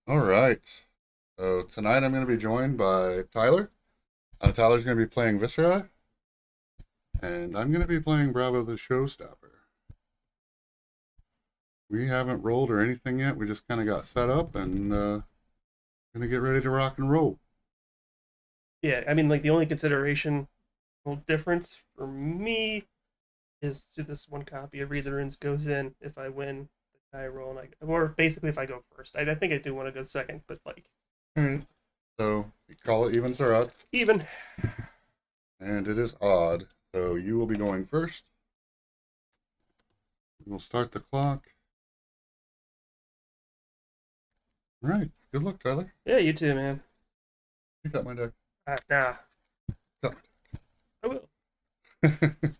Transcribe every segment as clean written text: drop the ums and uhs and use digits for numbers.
All right. So tonight I'm going to be joined by Tyler. Tyler's going to be playing Viscera, and I'm going to be playing Bravo the Showstopper. We haven't rolled or anything yet. We just kind of got set up and going to get ready to rock and roll. Yeah, I mean, like the only consideration, well, difference for me is to this one copy of Read the Runes goes in if I win the die roll, or basically if I go first. I think I do want to go second, but like All right. So you call it evens or odds, even. and it is odd. So you will be going first. We'll start the clock. All right. Good luck, Tyler. Yeah, you too, man. You got my deck. Nah, Got I will. my deck.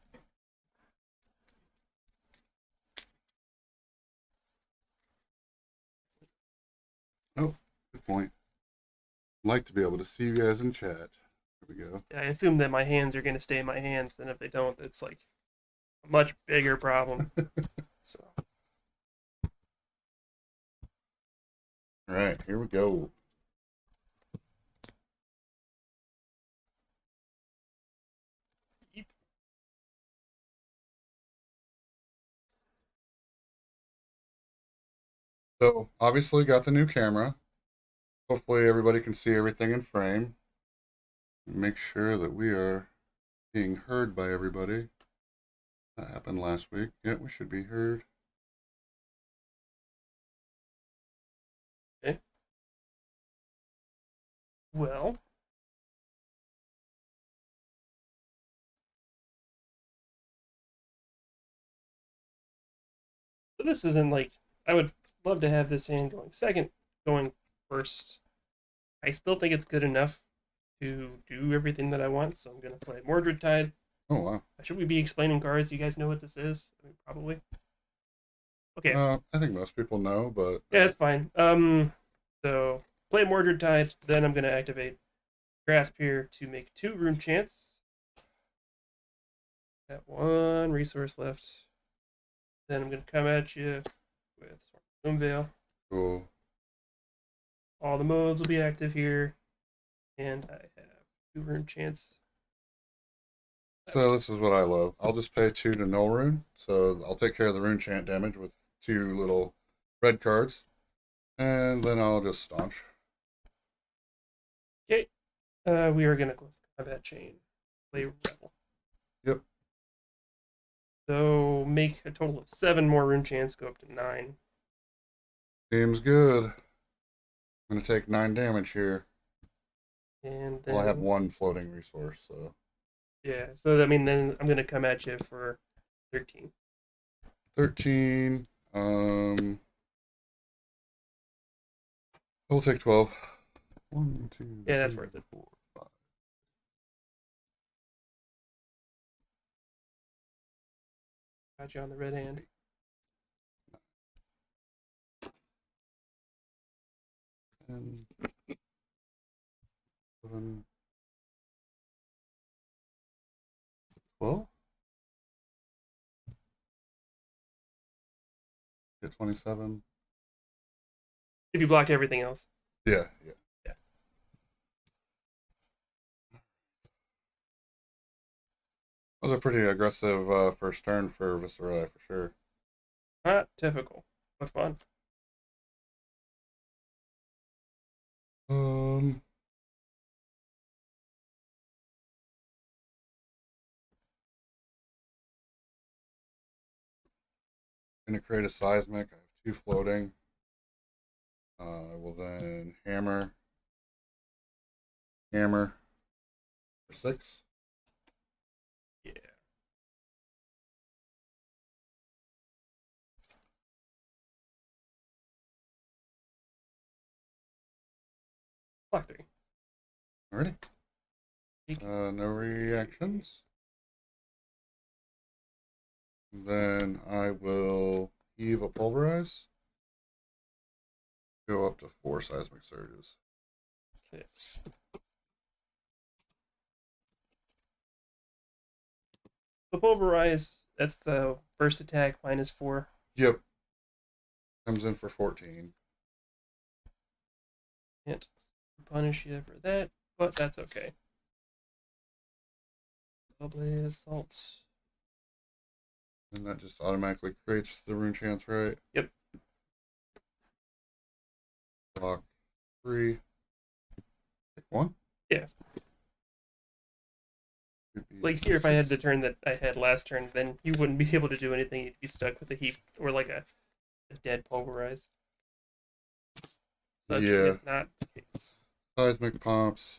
Oh, good point. I'd like to be able to see you guys in chat. There we go. Yeah, I assume that my hands are gonna stay in my hands, and if they don't, it's like a much bigger problem. So All right, here we go. So obviously got the new camera. Hopefully everybody can see everything in frame. Make sure that we are being heard by everybody. That happened last week. Yeah, we should be heard. okay. Well, so this isn't like I would love to have this hand going second, going first. I still think it's good enough to do everything that I want, so I'm gonna play Mordred Tide. Oh wow. Should we be explaining cards? You guys know what this is? I mean, probably. Okay, I think most people know, but yeah, it's fine. So play Mordred Tide, then I'm gonna activate Grasp here to make 2 rune chants. Got 1 resource left. Then I'm gonna come at you with Moonveil. cool. All the modes will be active here, and I have 2 rune chants. So this is what I love. I'll just pay 2 to null rune. So I'll take care of the rune chant damage with 2 little red cards. And then I'll just staunch. Okay, we are gonna close the combat chain. Play Rebel. Yep. So make a total of 7 more rune chants, go up to 9. Seems good. I'm gonna take 9 damage here. And Well, I have then, 1 floating resource, so yeah, so I mean, then I'm going to come at you for 13. 13. I'll take 12. 1, 2, Yeah, that's 3, worth it. 4, 5. Got you on the red hand. 10, 11, 12. Get 27. If you blocked everything else. Yeah, yeah. Yeah. That was a pretty aggressive first turn for Viscera for sure. Not typical, but fun. Um, gonna create a seismic. I have 2 floating. I will then hammer for 6. Yeah. Block 3. Alrighty. No reactions. Then I will heave a pulverize. Go up to 4 seismic surges. Okay. So pulverize, that's the first attack -4. Yep. Comes in for 14. Can't punish you for that, but that's okay. Double assault. And that just automatically creates the rune chance, right? Yep. Block 3. Pick 1. Yeah. Like here, if I 6. had the turn that I had last turn, then you wouldn't be able to do anything. You'd be stuck with a heap or like a dead pulverize. Such Yeah. is not the case. Seismic pops.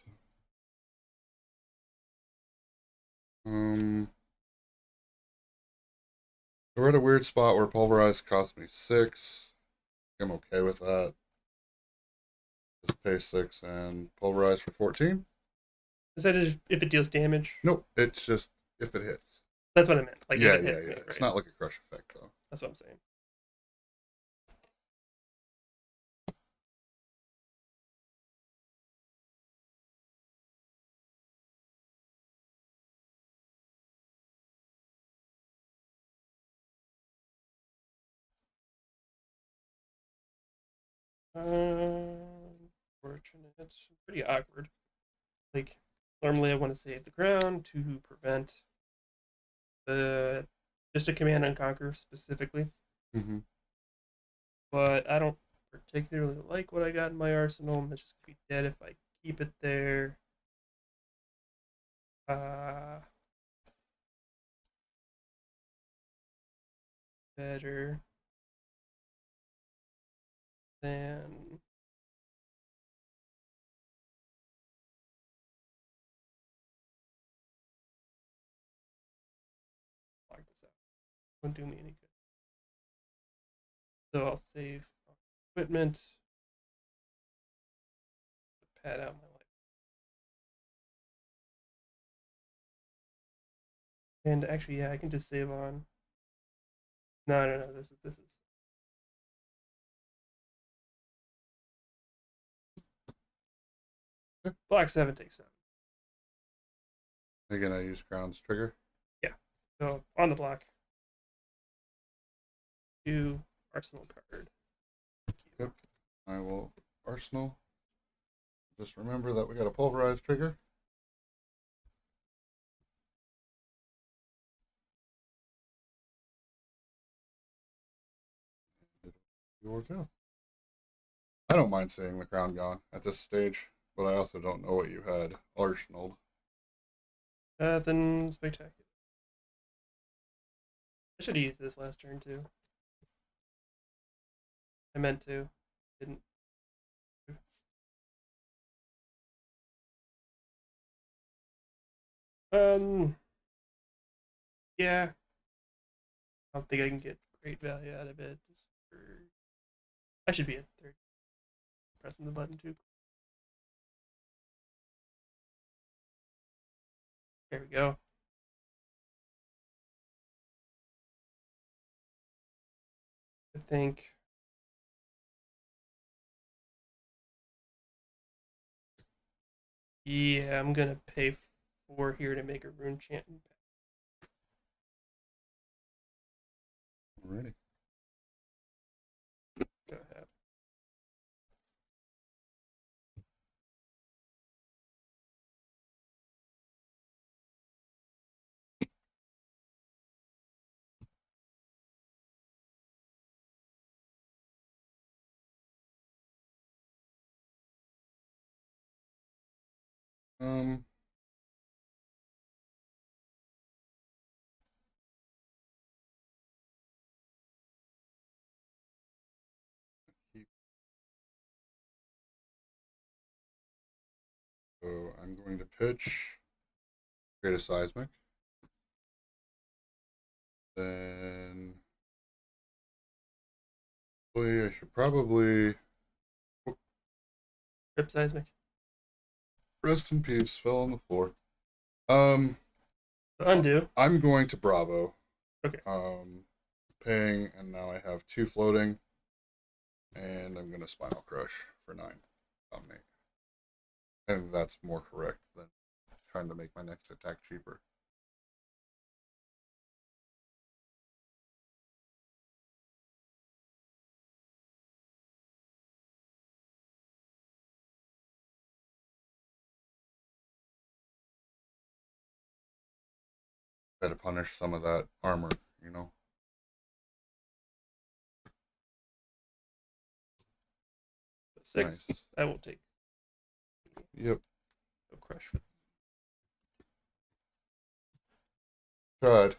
We're at a weird spot where pulverize cost me 6. I'm okay with that. Just pay 6 and pulverize for 14. Is that if it deals damage? Nope, it's just if it hits. That's what I meant. Like Yeah, if it yeah, hits yeah. me, It's right? not like a crush effect though. That's what I'm saying. Unfortunate. Pretty awkward. Like normally I want to save the ground to prevent the just a command unconquer specifically, Mm-hmm. but I don't particularly like what I got in my arsenal. I'm just gonna be dead if I keep it there. Uh, better than block this out. Won't do me any good. So I'll save equipment. Pad out my life. And actually, yeah, I can just save on. No, no, no. This is block 7 takes 7. Again, I use Crown's trigger. Yeah. So on the block, 2 arsenal card. Yep. I will arsenal. Just remember that we got a pulverized trigger. Yours too. I don't mind seeing the crown gone at this stage, but I also don't know what you had arsenaled. Then spectacular. I should have used this last turn too. I meant to. Didn't. Um. Yeah. I don't think I can get great value out of it. I should be at third. Pressing the button too. There we go. I think. Yeah, I'm gonna pay 4 here to make a rune chant. Alrighty. Go ahead. Um. So I'm going to pitch, create a seismic. Then I should probably Rip seismic. rest in peace. Fell on the floor. Um, Undo. I'm going to Bravo. Okay. Paying, and now I have 2 floating, and I'm gonna Spinal Crush for 9. Dominate. I think that's more correct than trying to make my next attack cheaper. Try to punish some of that armor, you know? 6. Nice. I will take. Yep. No crush. Tried.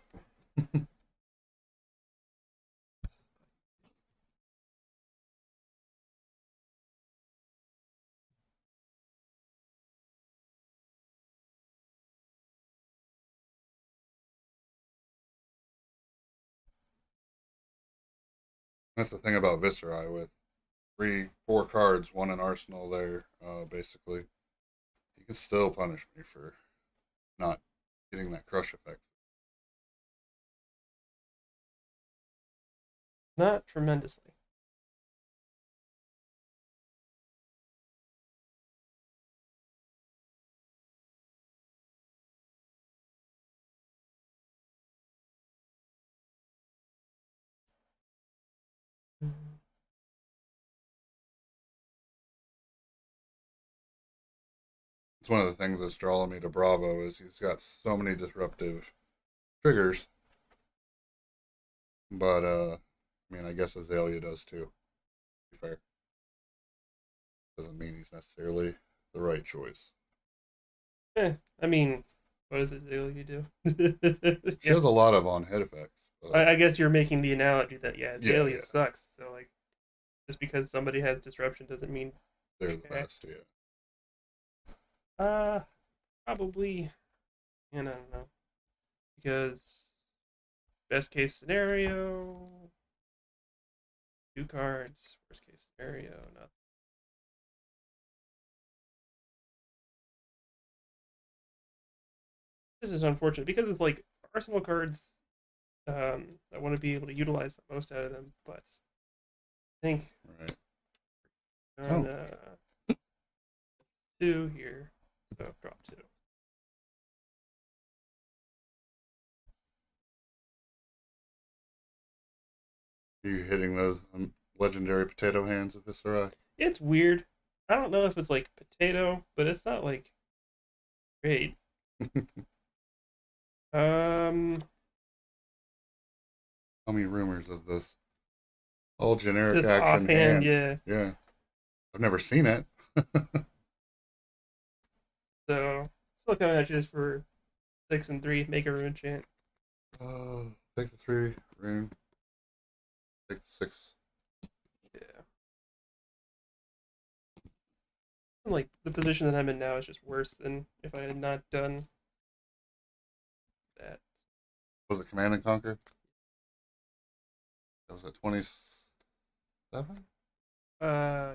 That's the thing about Viscerai with 4 cards, one in arsenal there, basically. You can still punish me for not getting that crush effect. Not tremendously. It's one of the things that's drawing me to Bravo is he's got so many disruptive triggers. But I mean, I guess Azalea does too. To be fair, doesn't mean he's necessarily the right choice. I mean, what does it do? You do? She Yeah. has a lot of on-hit effects. But I guess you're making the analogy that yeah, Azalea yeah, sucks. So like, just because somebody has disruption doesn't mean they're the okay. best. Yeah. Probably. And I don't know because best case scenario, 2 cards. Worst case scenario, nothing. This is unfortunate because it's like arsenal cards. I want to be able to utilize the most out of them, but I think Right. on Oh, 2 here, so drop 2. are you hitting those legendary potato hands of Viscerai? It's weird. I don't know if it's like potato, but it's not like great. Um, Tell me rumors of this all generic just action offhand, hand. yeah. Yeah, I've never seen it. So still coming at you just for 6 and 3. Make a rune chant. Take the 3 rune. Take the 6. Yeah. And, like the position that I'm in now is just worse than if I had not done that. Was it Command and Conquer? That was at 27.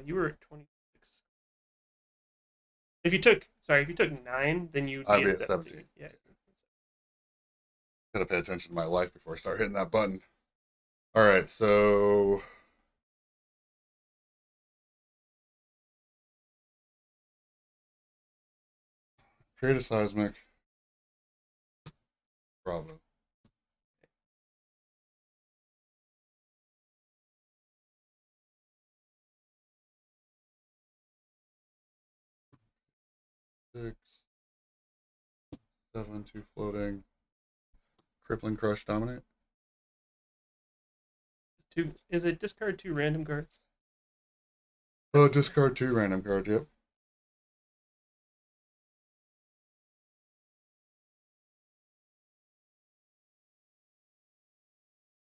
You were at 26. If you took 9, then you'd I'd be be at at 17. 17. Yeah. Gotta pay attention to my life before I start hitting that button. All right, so create a seismic. Bravo. Six, 7, 2 floating. Crippling crush dominate. Is it discard 2 random cards? Oh, discard 2 random cards. Yep.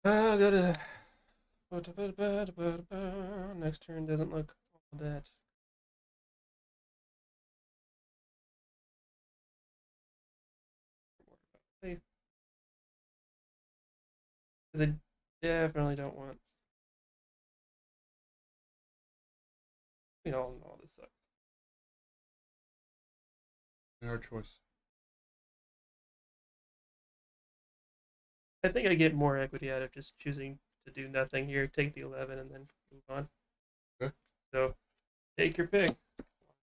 Gotta. Next turn doesn't look all that. Because I definitely don't want. We all know this sucks. Hard choice. I think I get more equity out of just choosing to do nothing here, take the 11, and then move on. Okay. So take your pick.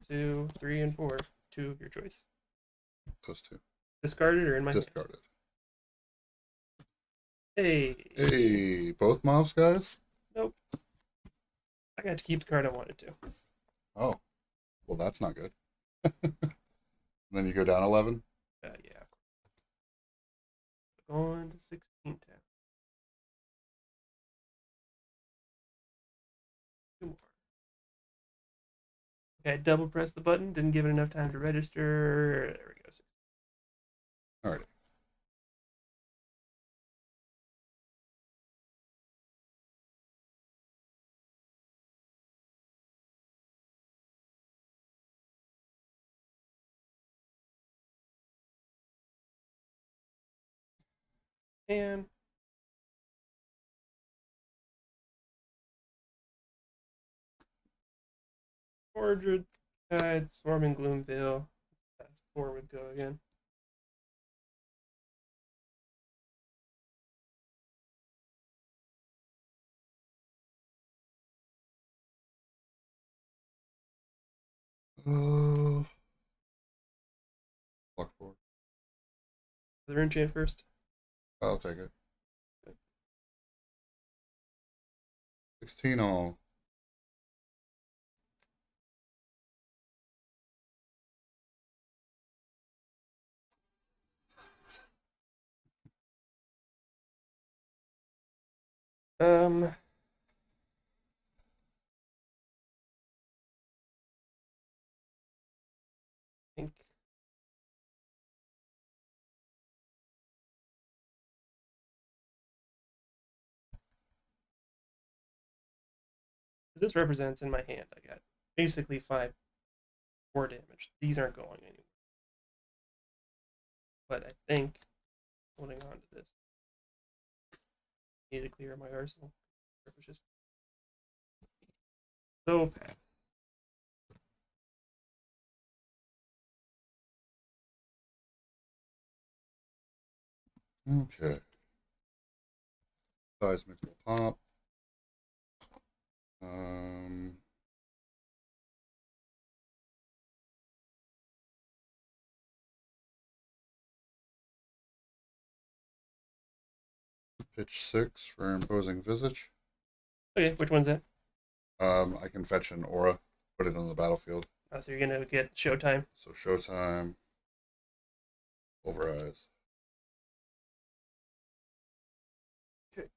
2, 3, and 4. 2 of your choice. Plus 2. Discarded or in my hand? Discarded. Hey. Hey, both mobs, guys? Nope. I got to keep the card I wanted to. Oh, well, that's not good. Then you go down 11. Yeah. going to 16 town. Two more. Okay, double press the button. Didn't give it enough time to register. There we go. Alrighty. And 400 guide, swarming Gloomvale. That 4 would go again. Block 4. The rune chain first. I'll take it. 16 all. I think this represents in my hand. I got basically 4 damage. These aren't going anywhere. But I think holding on to this. Need to clear my arsenal. So pass. Okay. Seismic will pop. Pitch 6 for imposing visage. Okay, which one's that? I can fetch an aura, put it on the battlefield. Oh, so you're gonna get showtime. So showtime. Over eyes. Okay.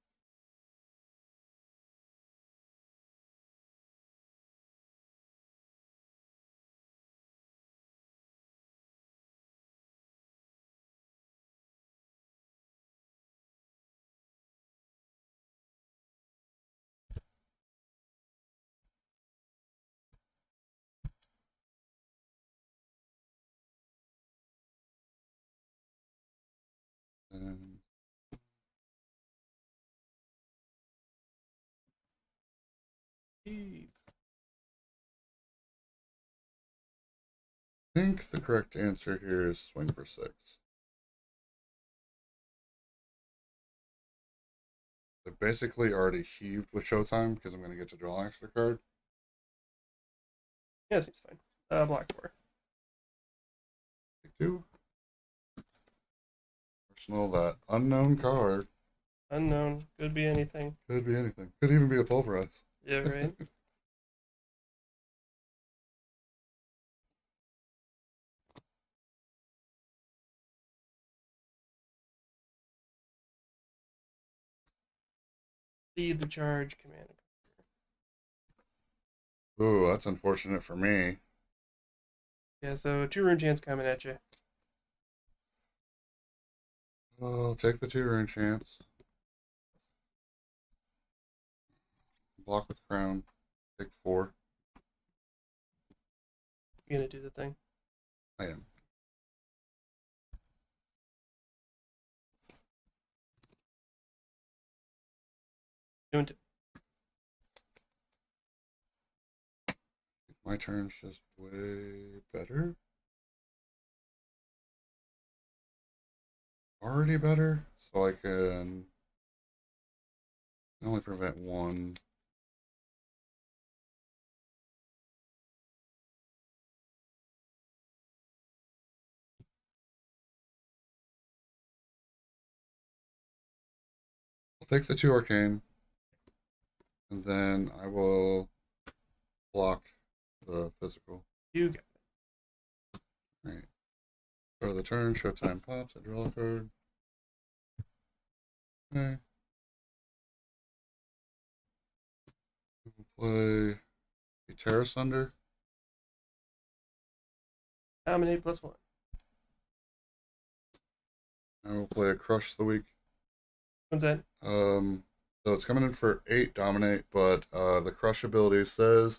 And I think the correct answer here is swing for 6. I basically already heaved with showtime because I'm going to get to draw an extra card. Yeah, seems fine. Block 4. Take 2. Personal, that unknown card. Unknown. Could be anything. Could be anything. Could even be a pulverize. Yeah, right. Lead the charge command. Ooh, that's unfortunate for me. Yeah, so 2 rune chants coming at you. I'll take the 2 rune chance. Block with crown. Take 4. You're gonna do the thing. I am. Doing 2. My turn's just way better. Already better, so I can only prevent 1. I'll take the 2 arcane, and then I will block the physical. You got it. Right. Start of the turn, showtime pops, I draw a card. Okay. We'll play a Terra Sunder. Dominate +1. And we'll play a Crush the week. What's that? So it's coming in for 8 Dominate, but the Crush ability says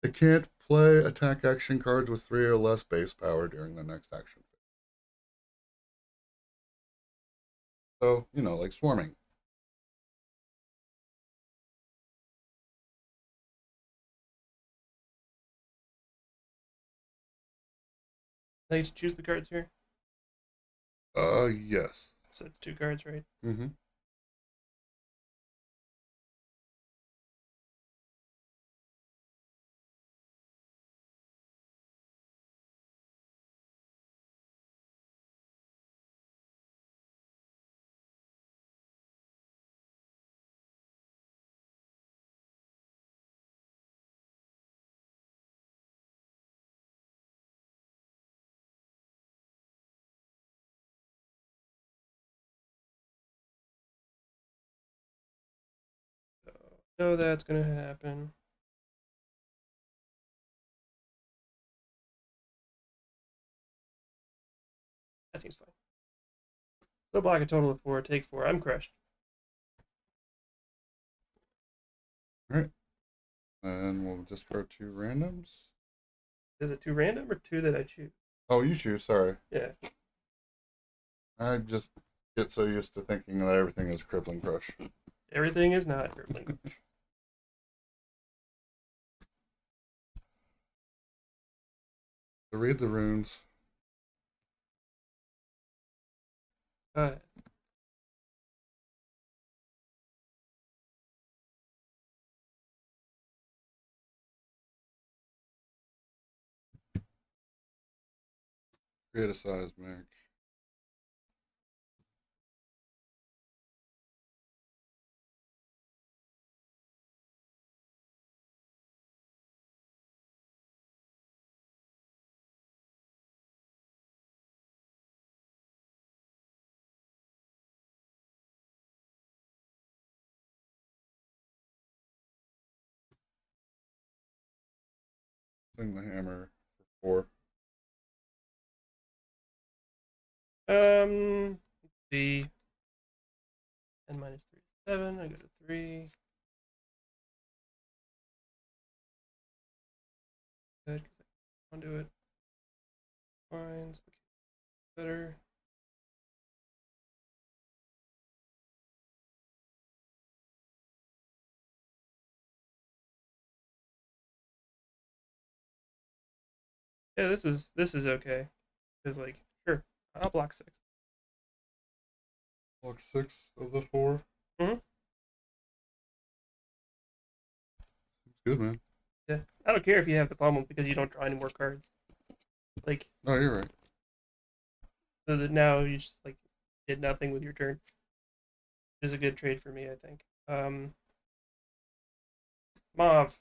it can't play attack action cards with 3 or less base power during the next action phase. So, you know, like swarming. I get to choose the cards here. Yes. So it's 2 cards, right? Mm-hmm. So, know that's gonna happen. That seems fine. So block a total of 4, take 4. I'm crushed. Alright. And we'll discard 2 randoms. Is it 2 random or 2 that I choose? Oh, you choose, sorry. Yeah. I just get so used to thinking that everything is Crippling Crush. Everything is not crippling. To read the runes. Go ahead. Create a seismic. Swing the hammer for 4. Let's see. 10 minus 3 is 7. I go to 3. Good, because I want to do it. Finds the better. Yeah, this is okay. Because like, sure, I'll block 6. Block 6 of the 4. Mm-hmm. Good, man. Yeah, I don't care if you have the problem because you don't draw any more cards. Like, Oh, you're right. so that now you just like did nothing with your turn. Which is a good trade for me, I think. Mauve,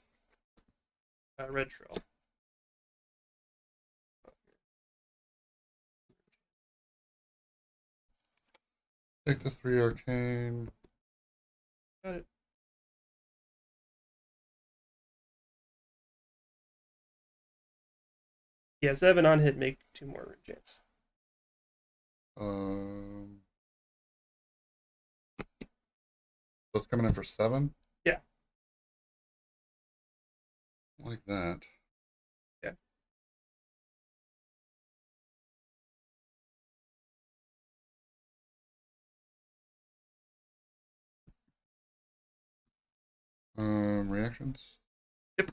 red trail. Take the 3 arcane. Got it. Yeah, 7 on hit, make 2 more rune chance. So it's coming in for 7? Yeah. Like that. Yeah. Reactions? Yep.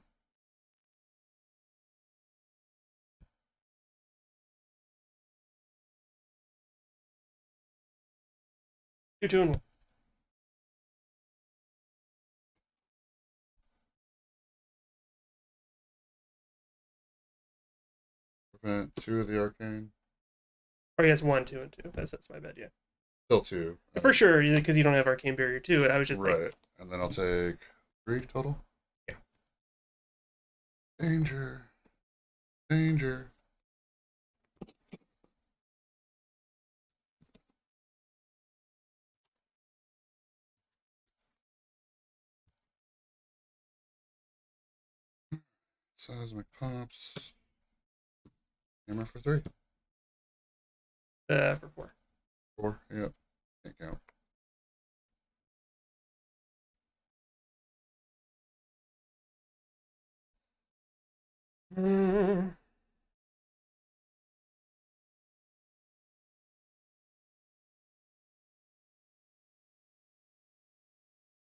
Two, two, and 1. Prevent 2 of the arcane. Or he has 1, 2, and 2. That's my bad, yeah. Still 2. For sure, because you don't have Arcane Barrier 2. I was just right. like. And then I'll take 3 total. Yeah. Danger. Danger. Seismic pops. Hammer for 3. For 4. 4, yep. Can't count.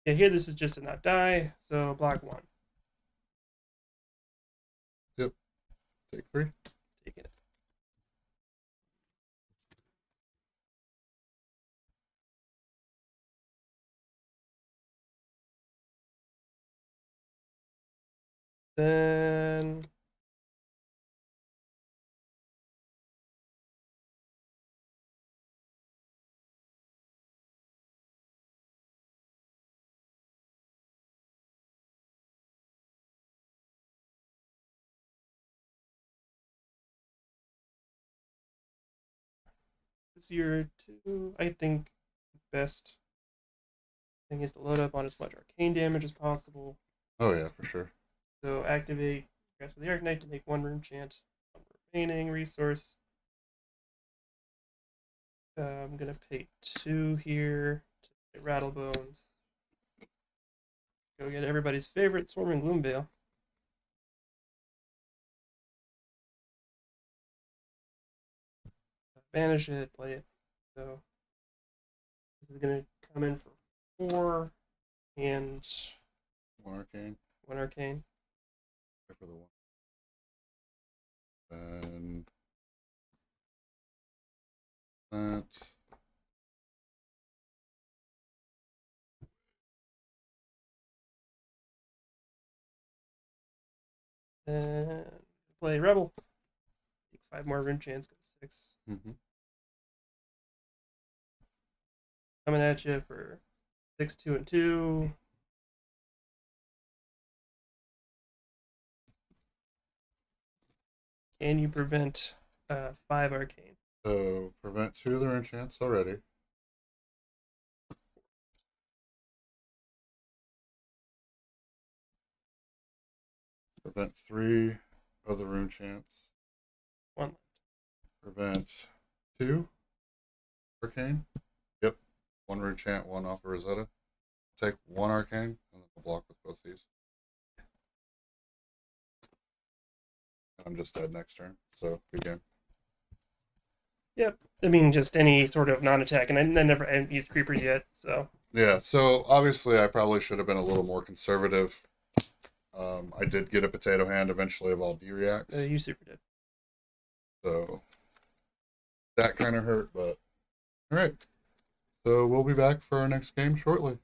Yeah, here this is just to not die, so block 1. Yep. Take 3. Taking it. Then this year 2, I think best thing is to load up on as much arcane damage as possible. Oh, yeah, for sure. So activate Grasp of the Arcanite to make 1 rune chant. 1 remaining resource. I'm gonna pay 2 here to get Rattle Bones. Go get everybody's favorite Swarming Gloombale. Banish it, play it. So this is gonna come in for 4 and 1 arcane. 1 arcane. Go for the 1. And that. And play Rebel. Take 5 more rune chants, go to 6. Mm-hmm. Coming at you for 6, 2, and 2. Can you prevent 5 arcane? So prevent 2 of the enchants already. Prevent 3 of the rune chants. 1 left. Prevent 2 arcane. Yep. 1 rune chant, 1 off of Rosetta. Take 1 arcane, and then we'll block with both these. I'm just dead next turn, so good game. Yep. I mean, just any sort of non-attack, and I haven't used creepers yet, so. Yeah, so obviously I probably should have been a little more conservative. I did get a potato hand eventually of all D-reacts. You super did. So that kind of hurt, but all right. So we'll be back for our next game shortly.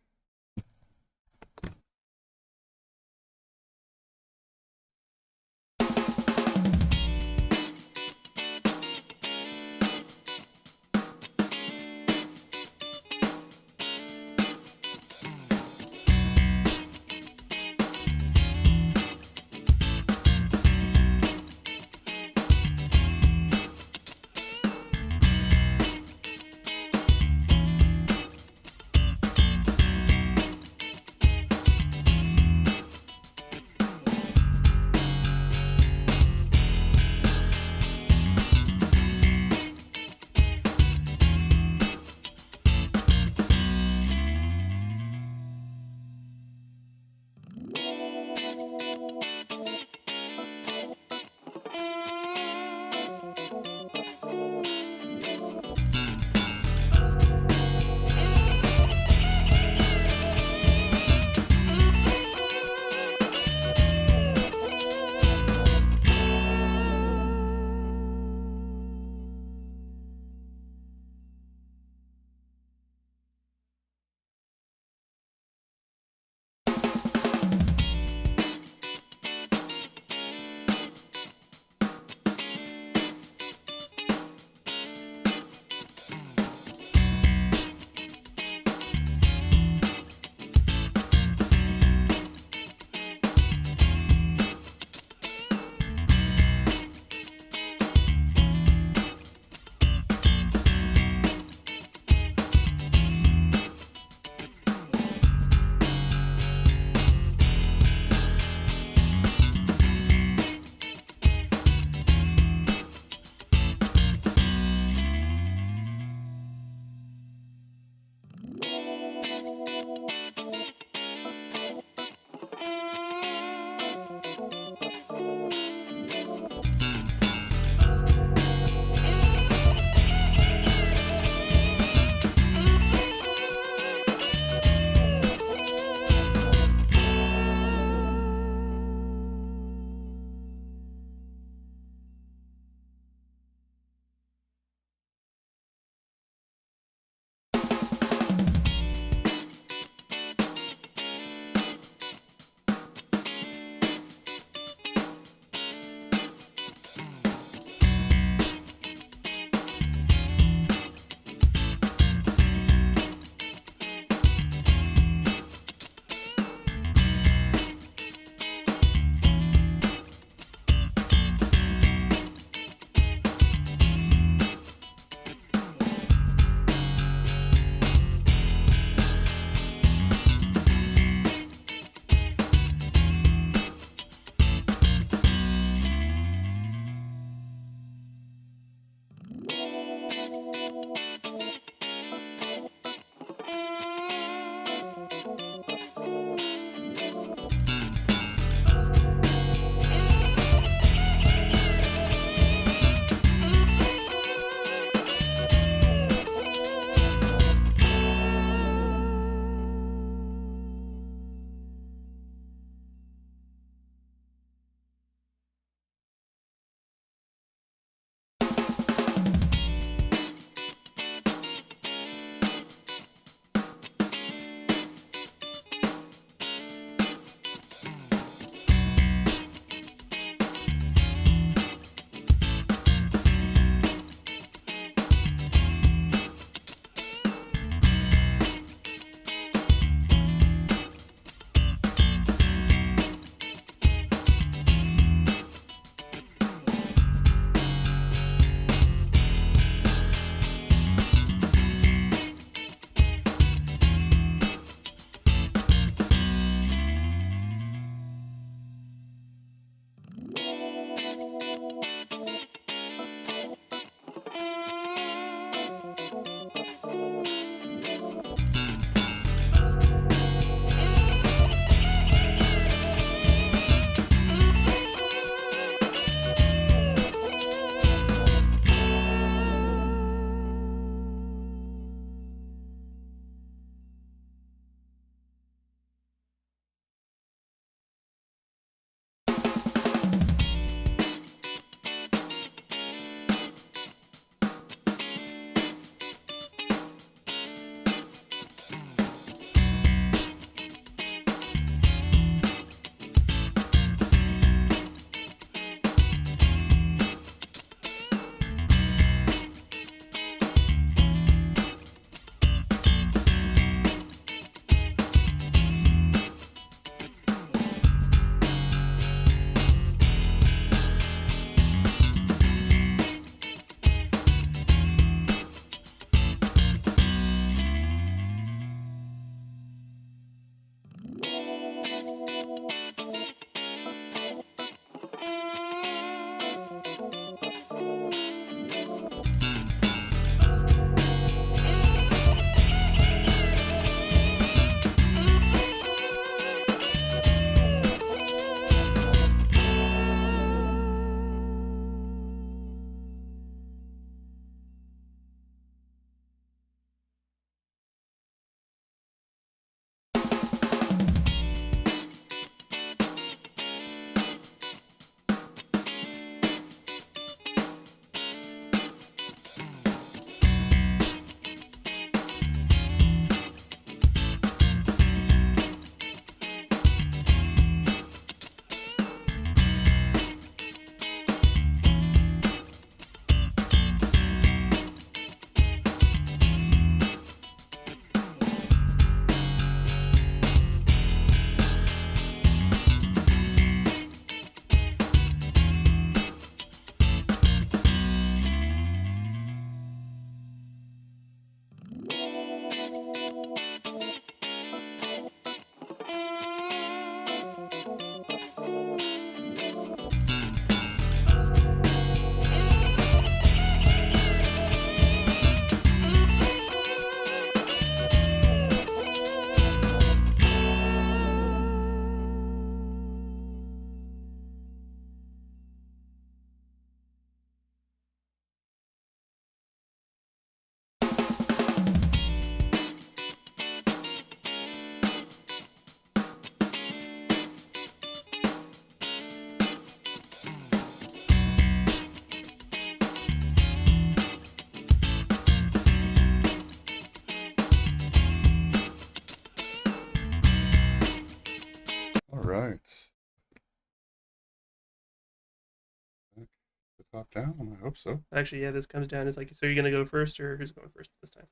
top down. I hope so. Actually, yeah, this comes down as like, so you're gonna go first, or who's going first this time?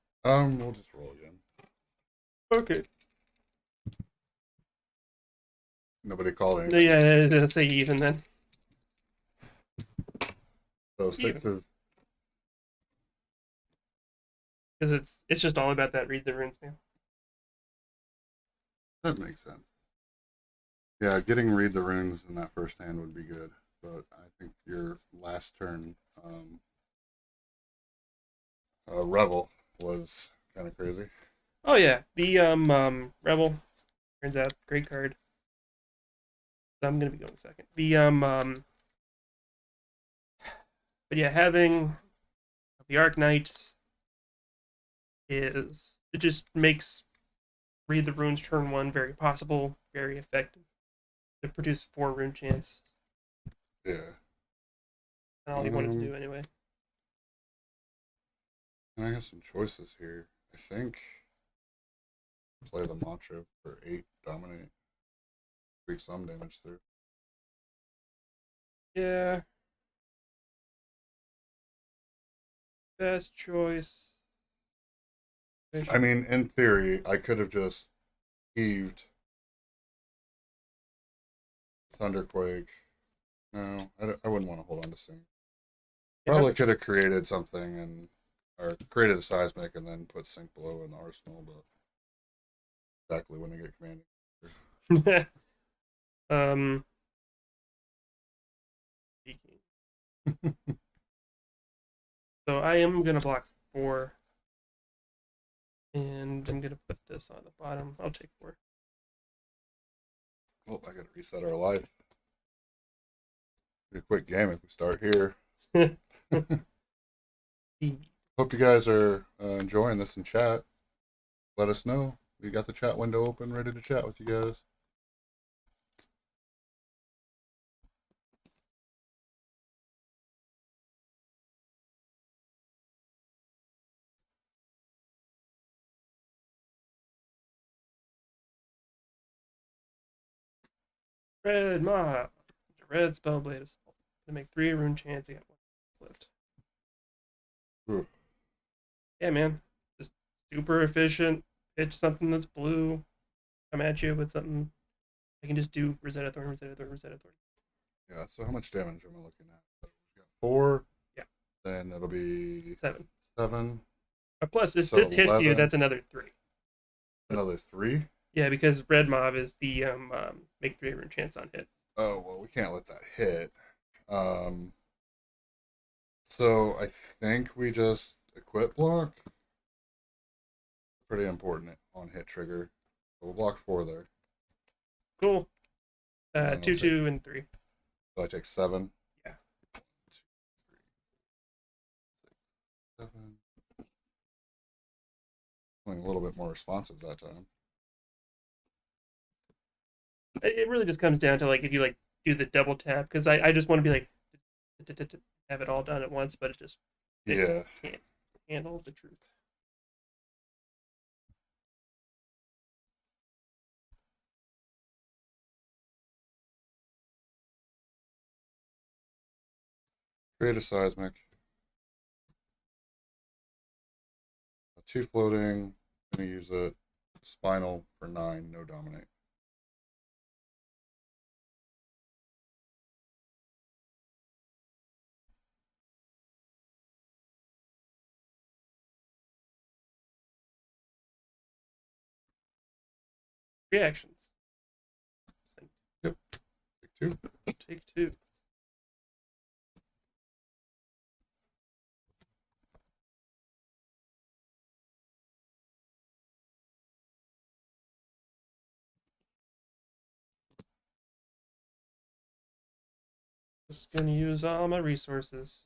We'll just roll again. Okay. Nobody called No, anything. yeah, say even then. So Even. sixes. Because it's just all about that read the runes, man. That makes sense. Yeah, getting read the runes in that first hand would be good, but I think your last turn, Revel was kind of crazy. Oh yeah, the Rebel turns out great card. So I'm gonna be going second. But yeah, having the Arc Knight is it just makes read the runes turn one very possible, very effective to produce 4 rune chance. Yeah. And all he wanted to do anyway. And I have some choices here. I think play the mantra for 8, dominate, create some damage through. Yeah. Best choice. I mean, in theory, I could have just heaved Thunderquake. No, I wouldn't want to hold on to Sync. Probably could have created something or created a seismic and then put Sync below in the arsenal, but exactly when I get commanding. Speaking. So I am gonna block 4, and I'm gonna put this on the bottom. I'll take 4. Oh, I gotta reset our life. Be a quick game if we start here. Hope you guys are enjoying this in chat. Let us know. We got the chat window open, ready to chat with you guys. Red mob. Red spellblade assault. To make 3 rune chance, I got 1 left. Ooh. Yeah, man. Just super efficient. Pitch something that's blue. Come at you with something. I can just do Rosetta Thorn, Rosetta Thorn, Rosetta Thorn. Yeah, so how much damage am I looking at? We got 4. Yeah. Then it'll be 7. 7. Plus, if So this hits 11. you, that's another 3. Another 3? Yeah, because red mob is the make 3 rune chance on hit. Oh, well, we can't let that hit. So I think we just equip block. Pretty important on hit trigger. So we'll block 4 there. Cool. 2, take, 2, and 3. So I take 7. Yeah. 1, 2, 3, 7. Feeling a little bit more responsive that time. It really just comes down to like if you like do the double tap, because I just want to be like have it all done at once, but it just can't handle the truth. Create a seismic. 2 floating. Gonna use it. Spinal for 9. No dominate. Reactions. Yep. Take 2. Take 2. Just gonna use all my resources.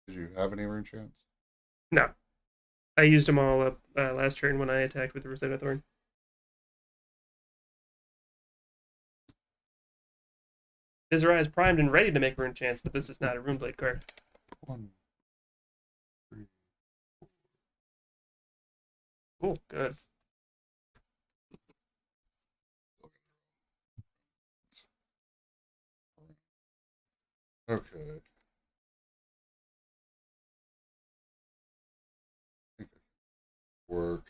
Did you have any rune chance? No, I used them all up last turn when I attacked with the Rosetta Thorn. Izra is primed and ready to make rune chance, but this is not a Runeblade card. 1, 3. Oh, good. Okay. I think it could work.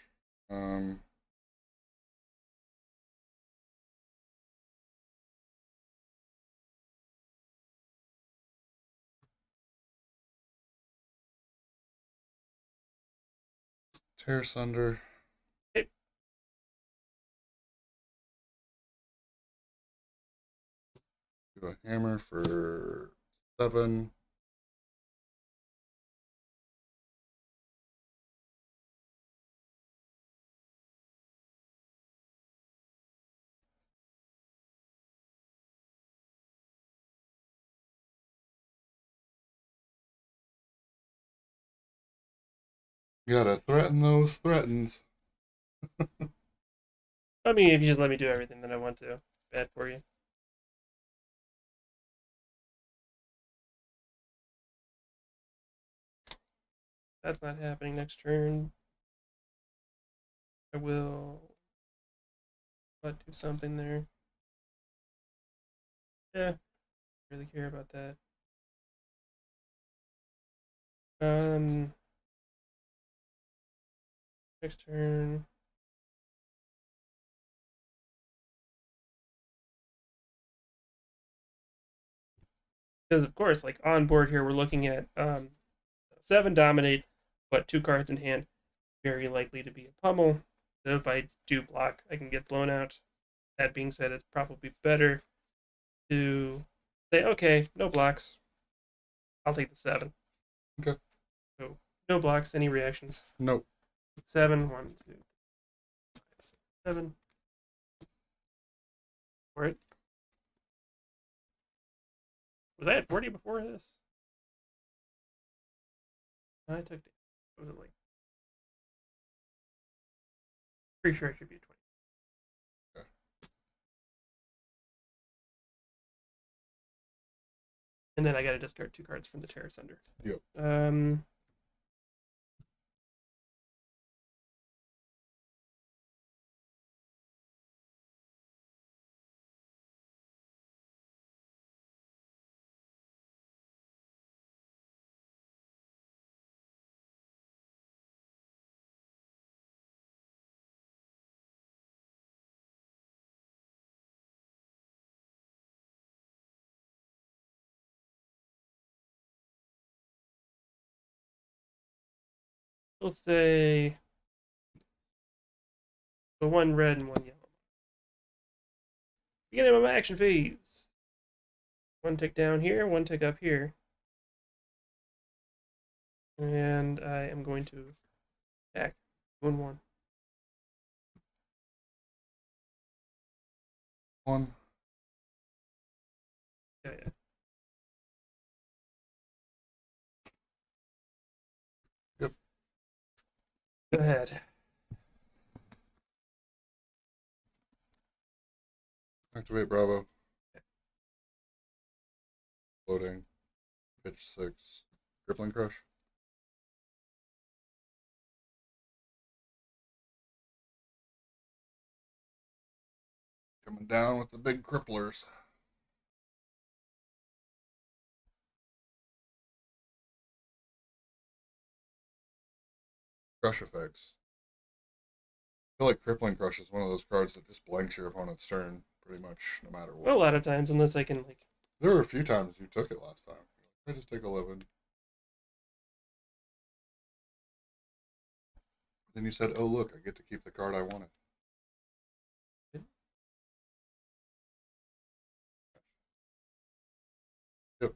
Tear asunder. It, Do a hammer for 7. Gotta threaten those threatens. I mean, if you just let me do everything that I want to, bad for you. That's not happening next turn. I will do something there. Yeah, really care about that. Next turn. Because of course, like on board here, we're looking at 7 dominate, but 2 cards in hand, very likely to be a pummel. So if I do block, I can get blown out. That being said, it's probably better to say, okay, no blocks. I'll take the 7. Okay. So no blocks. Any reactions? Nope. 7. 1, 2, 5, 6, 7. For it. Was I at 40 before this? I took. Was it like? Pretty sure it should be 20. Okay. And then I got to discard 2 cards from the Terror Sunder. Yep. Let's say the 1 red and 1 yellow. Beginning of my action phase. 1 tick down here, 1 tick up here. And I am going to attack 1 1. 1. Yeah. Yep. Go ahead. Activate Bravo. Loading. Pitch 6. Crippling Crush. Coming down with the big cripplers. Crush effects. I feel like Crippling Crush is one of those cards that just blanks your opponent's turn pretty much no matter what. Well, a lot of times, unless I can like. There were a few times you took it last time. I just take 11. Then you said, "Oh look, I get to keep the card I wanted." Yep.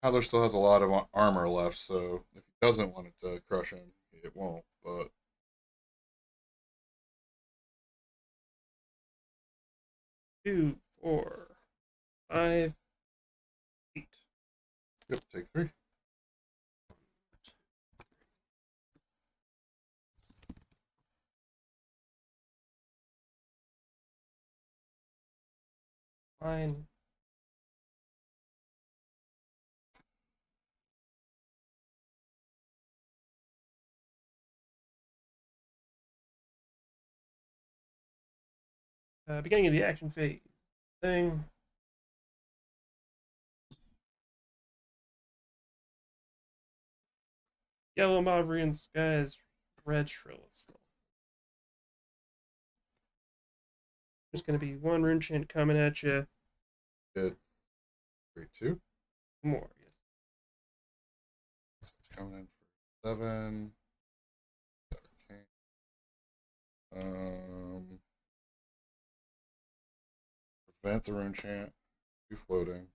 Tyler still has a lot of armor left, so if he doesn't want it to crush him, it won't. But 2, 4, 5, 8. yep, take 3. Fine. Beginning of the action phase. Thing. Yellow Mobrian skies, red shrill. There's going to be one rune chant coming at you. Hit 3-2. More, yes. So it's coming in for 7. Okay. Prevent the rune chant. 2 floating.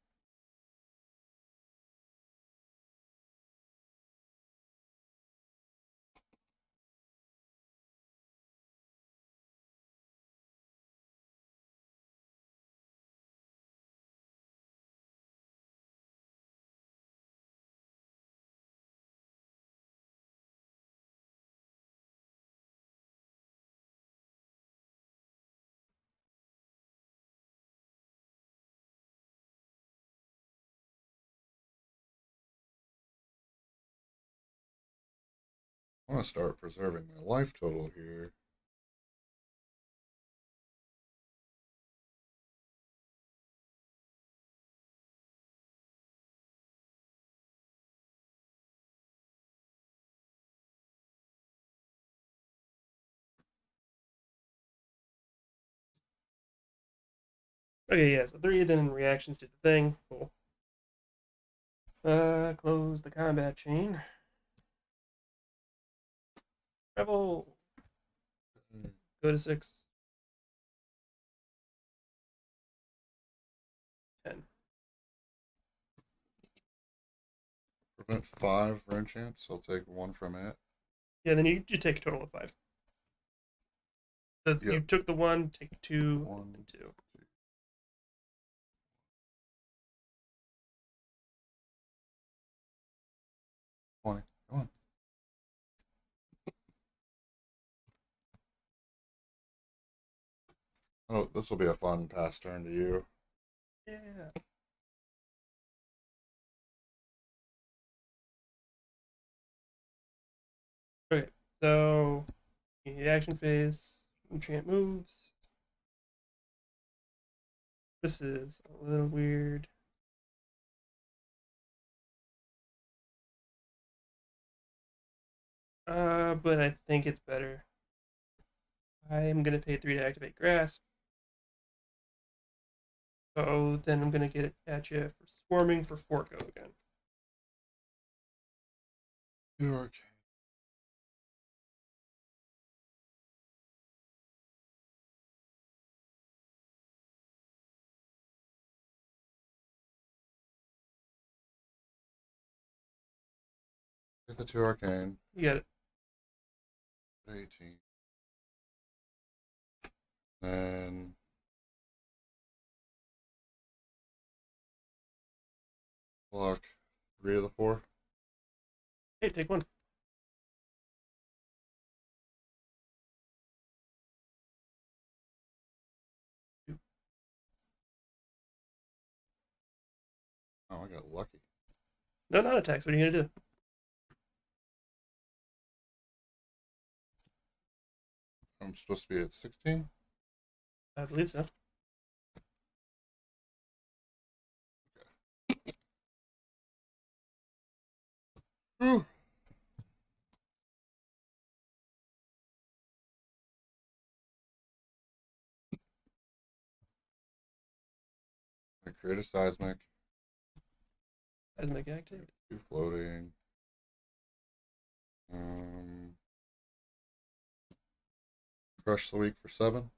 I want to start preserving my life total here. Okay, yeah, so 3 then reactions to the thing. Cool. Close the combat chain. Travel. Go to 6. 10. Prevent 5 rune chants. I'll take 1 from it. Yeah, then you take a total of 5. So Yep. you took the 1, take 2, 1, and 2. 20. Come on. Oh, this will be a fun pass turn to you. Yeah. Okay, so the action phase, enchant moves. This is a little weird. But I think it's better. I am gonna pay 3 to activate Grasp. So then I'm gonna get it at you for swarming for 4 go again. You're okay. Get the 2 arcane. You got it. 18. Then block 3 of the 4. Hey, take 1. Oh, I got lucky. No, not attacks. What are you gonna do? I'm supposed to be at 16. I believe so. Whew. I create a seismic. Seismic active. 2 floating. Um, Crush the weak for 7.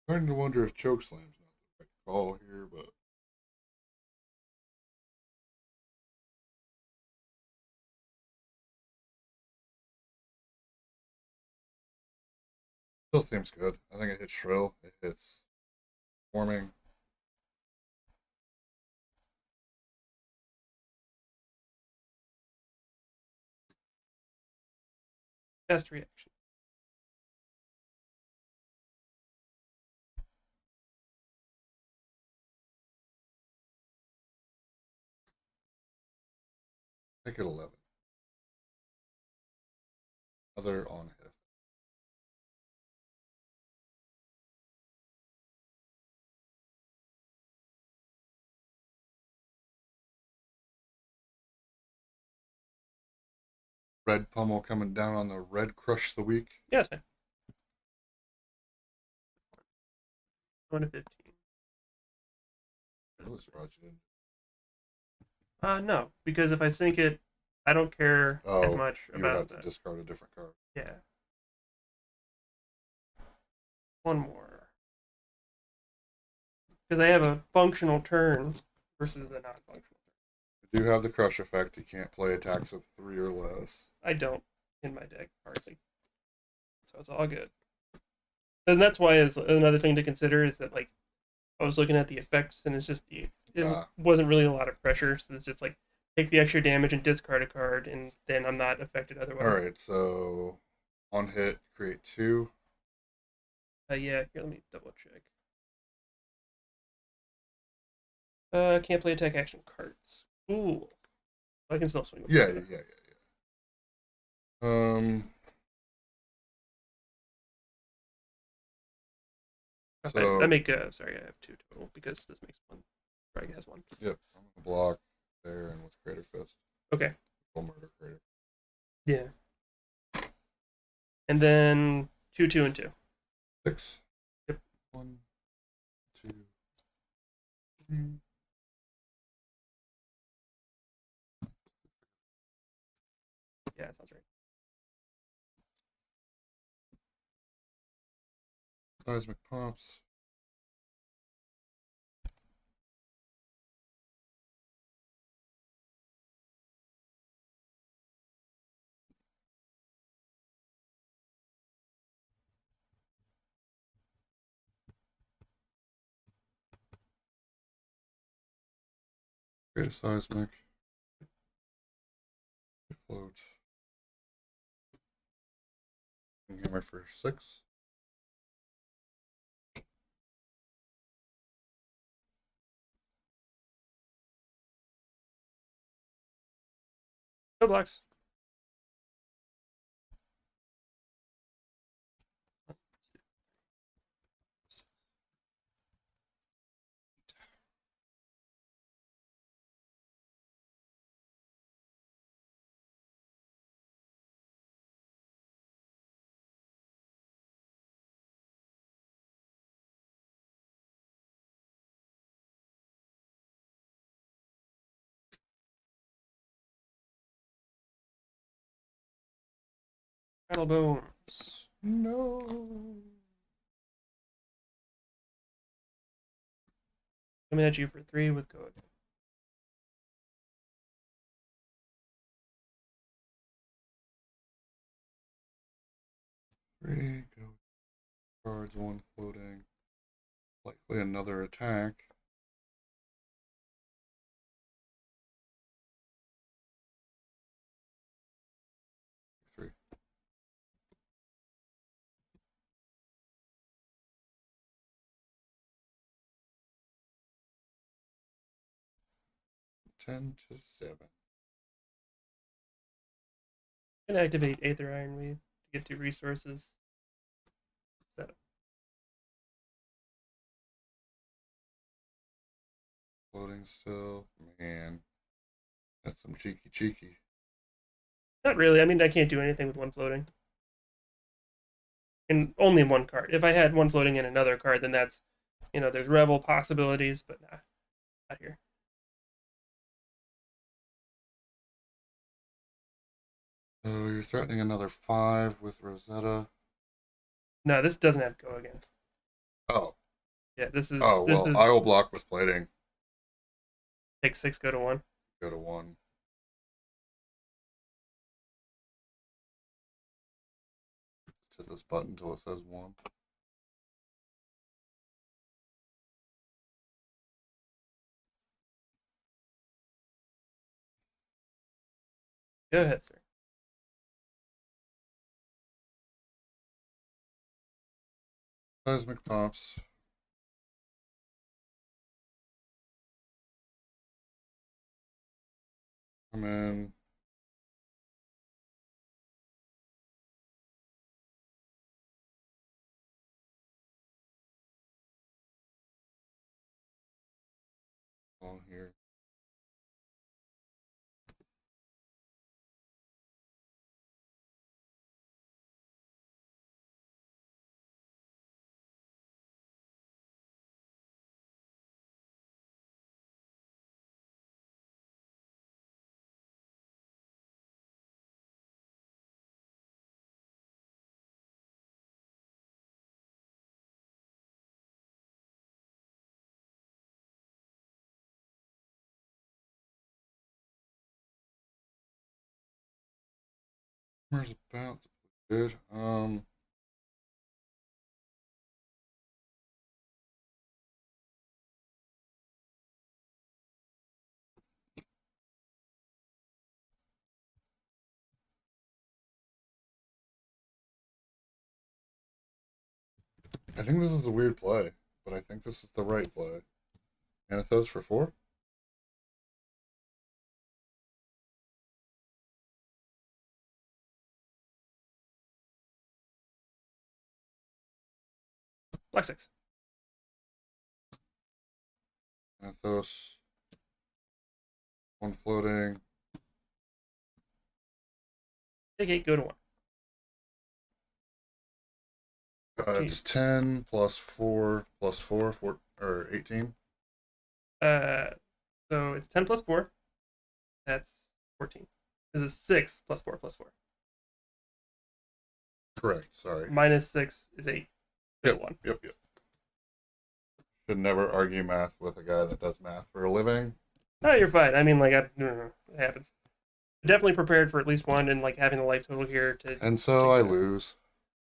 Starting to wonder if choke slam's not the right call here, but still seems good. I think it hits shrill. It hits forming. Cast reaction. Make it 11. Other on hit. Red pummel coming down on the red crush the week. Yeah, it's fine. 1 to 15. That was Roger. No, because if I sink it, I don't care as much you would about have to that. discard a different card. Yeah. One more. Because I have a functional turn versus a non-functional turn. You do have the crush effect. You can't play attacks of 3 or less. I don't in my deck, hardly. So it's all good. And that's why is another thing to consider is that, like, I was looking at the effects and it's just it wasn't really a lot of pressure. So it's just like take the extra damage and discard a card, and then I'm not affected otherwise. All right, so on hit, create 2. Yeah, here, let me double check. Can't play attack action cards. Ooh, I can still swing. Yeah. So I make sorry, I have 2 total because this makes 1. Drag has 1. Yep, I'm gonna block there and with Crater Fist. Okay. Full murder Crater. Yeah. And then 2, 2, and 2. 6. Yep. 1, 2, 3. Yeah, that sounds right. Seismic pops. Create a seismic. Float. Hammer for 6. No blocks. Battle bones. No. Coming at you for 3 with go again. Three, go. Cards, 1 floating. Likely another attack. Three. Ten to 7. I'm gonna activate Aether Ironweave to get 2 resources. Setup. Floating still. Man. That's some cheeky. Not really. I mean, I can't do anything with 1 floating. And only 1 card. If I had 1 floating in another card, then that's, there's Revel possibilities, but nah, not here. So you're threatening another 5 with Rosetta. No, this doesn't have go again. Oh. Yeah, this is. Oh, this well, is I will block with plating. take 6, go to 1. Go to 1. Just hit this button until it says 1. Go ahead, sir. Seismic pops. Come in. All here. Where's about good? I think this is a weird play, but I think this is the right play. Anathos for 4? Black 6. Anathos. 1 floating. Take 8, go to 1. It's 10 plus 4 plus 4, or 18. So it's 10 plus 4. That's 14. This is 6 plus 4 plus 4. Correct, sorry. Minus 6 is 8. Yep, 1. yep. Should never argue math with a guy that does math for a living. No, you're fine. I mean, like, it happens. Definitely prepared for at least one, and like having the life total here to. And so I lose.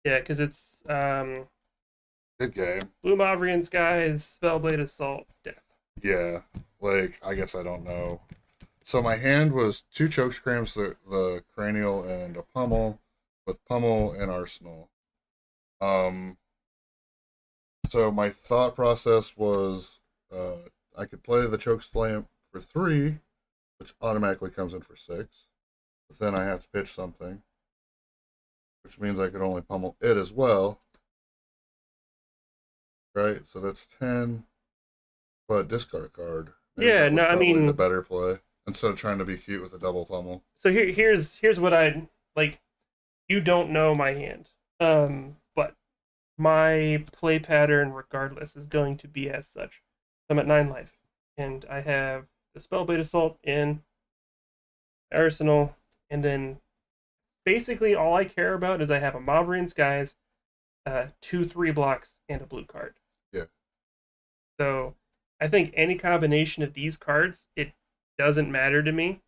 Yeah, because it's Good game. Blue Mavrian Skies, Spellblade Assault, Death. Yeah, like I guess I don't know. So my hand was 2 chokescrams, the cranial and a pummel, with pummel and arsenal. So my thought process was I could play the choke slam for 3, which automatically comes in for 6. But then I have to pitch something, which means I could only pummel it as well. Right, so that's 10. But discard a card. Maybe Yeah, that was no, I mean the better play instead of trying to be cute with a double pummel. So here's what I like. You don't know my hand, but my play pattern, regardless, is going to be as such. I'm at 9 life, and I have the Spellblade Assault in Arsenal, and then basically all I care about is I have a Mavrian Skies, 2 3 blocks, and a blue card. Yeah. So I think any combination of these cards, it doesn't matter to me.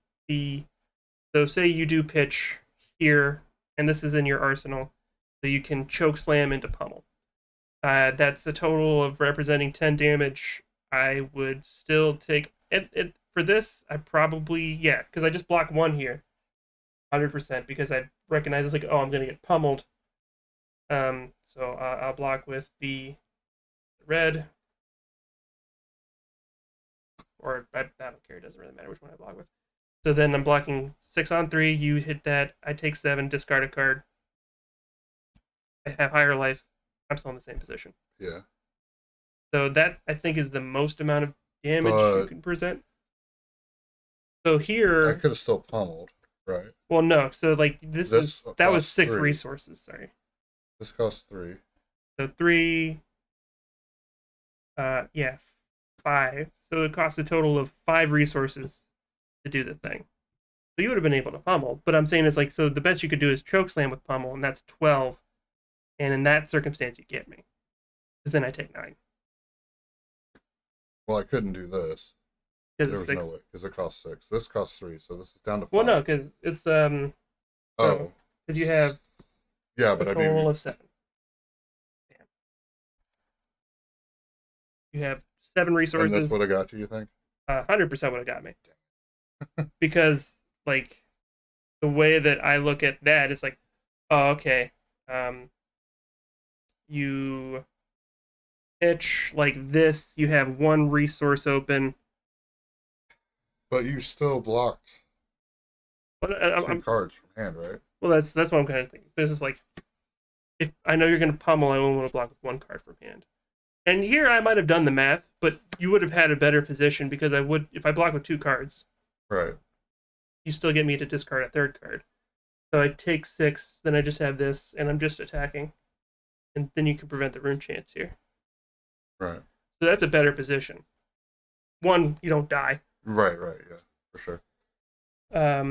So say you do pitch here, and this is in your arsenal, so you can choke slam into pummel. That's a total of representing 10 damage. I would still take it for this. I probably because I just block 1 here, 100% because I recognize it's like, oh, I'm gonna get pummeled. So I'll block with the red, or I don't care. It doesn't really matter which one I block with. So then I'm blocking 6 on 3. You hit that. I take 7, discard a card. I have higher life. I'm still in the same position. Yeah. So that, I think, is the most amount of damage you can present. So here, I could have still pummeled, right? Well, no. So like that was 6 resources. Sorry. This costs 3. So 3. 5. So it costs a total of 5 resources to do the thing. So you would have been able to pummel. But I'm saying is like, so the best you could do is choke slam with pummel, and that's 12. And in that circumstance, you get me. Because then I take 9. Well, I couldn't do this. There was 6. no way, because it costs 6. This costs 3, so this is down to 5. Well, no, because it's because you have but a total of 7. Damn. You have 7 resources. And that's what I got you think? 100% would have got me. Because like the way that I look at that is like, oh, okay, you pitch like this, you have one resource open. But you still blocked But two cards from hand, right? well, that's what I'm kind of thinking. This is like, if I know you're going to pummel, I only want to block with one card from hand. And here I might have done the math, but you would have had a better position because I would, if I block with two cards, Right. you still get me to discard a third card. So I take 6, then I just have this, and I'm just attacking. And then you can prevent the rune chance here. Right. So that's a better position. One, you don't die. Right, yeah, for sure. I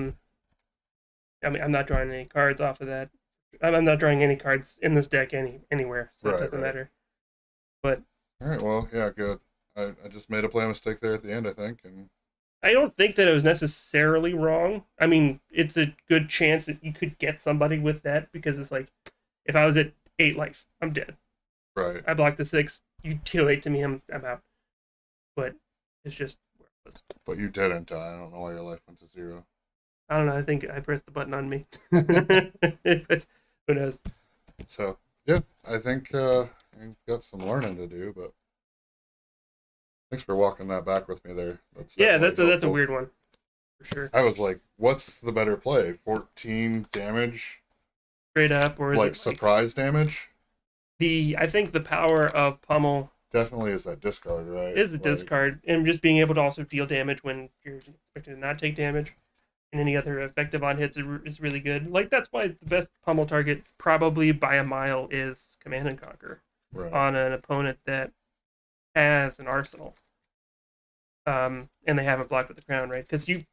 mean, I'm not drawing any cards off of that. I'm not drawing any cards in this deck anywhere, so it doesn't matter. But all right, well, yeah, good. I just made a play mistake there at the end, I think, and I don't think that it was necessarily wrong. I mean, it's a good chance that you could get somebody with that because it's like, if I was at 8 life, I'm dead. right. I blocked the 6. You deal 8 to me, I'm out. But it's just worthless. But you didn't. I don't know why your life went to 0. I don't know. I think I pressed the button on me. But who knows? So yeah, I think you've got some learning to do, but thanks for walking that back with me there. That's a weird one, for sure. I was like, what's the better play? 14 damage, straight up, or is like it surprise damage? I think the power of pummel definitely is that discard, right? Is the discard, and just being able to also deal damage when you're expected to not take damage, and any other effective on hits is really good. Like, that's why the best pummel target, probably by a mile, is Command and Conquer on an opponent that has an arsenal, and they haven't blocked with the crown, right? Because you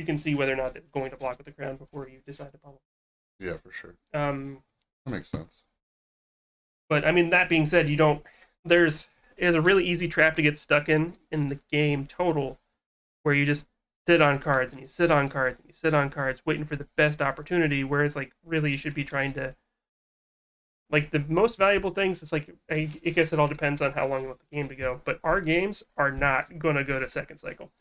can see whether or not they're going to block with the crown before you decide to pummel. Yeah, for sure. That makes sense. But I mean, that being said, there's a really easy trap to get stuck in the game total, where you just sit on cards and you sit on cards and you sit on cards, waiting for the best opportunity. Whereas, like, really, you should be trying to, like, the most valuable things. It's like, I guess it all depends on how long you want the game to go. But our games are not gonna go to second cycle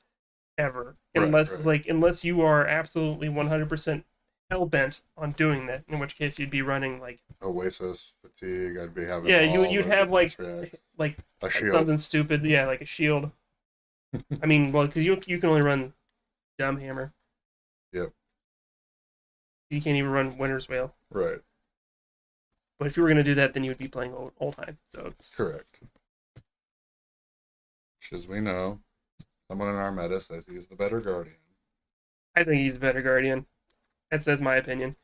ever, unless you are absolutely 100% hell bent on doing that. In which case, you'd be running like Oasis, Fatigue. I'd be having you'd have like a shield, something stupid, like a shield. I mean, well, because you can only run Dumb Hammer. Yep. You can't even run Winter's Wail. Right. But if you were going to do that, then you would be playing Oldhim. So it's correct. Which, as we know, someone in our meta says he's the better Guardian. I think he's a better Guardian. That's my opinion.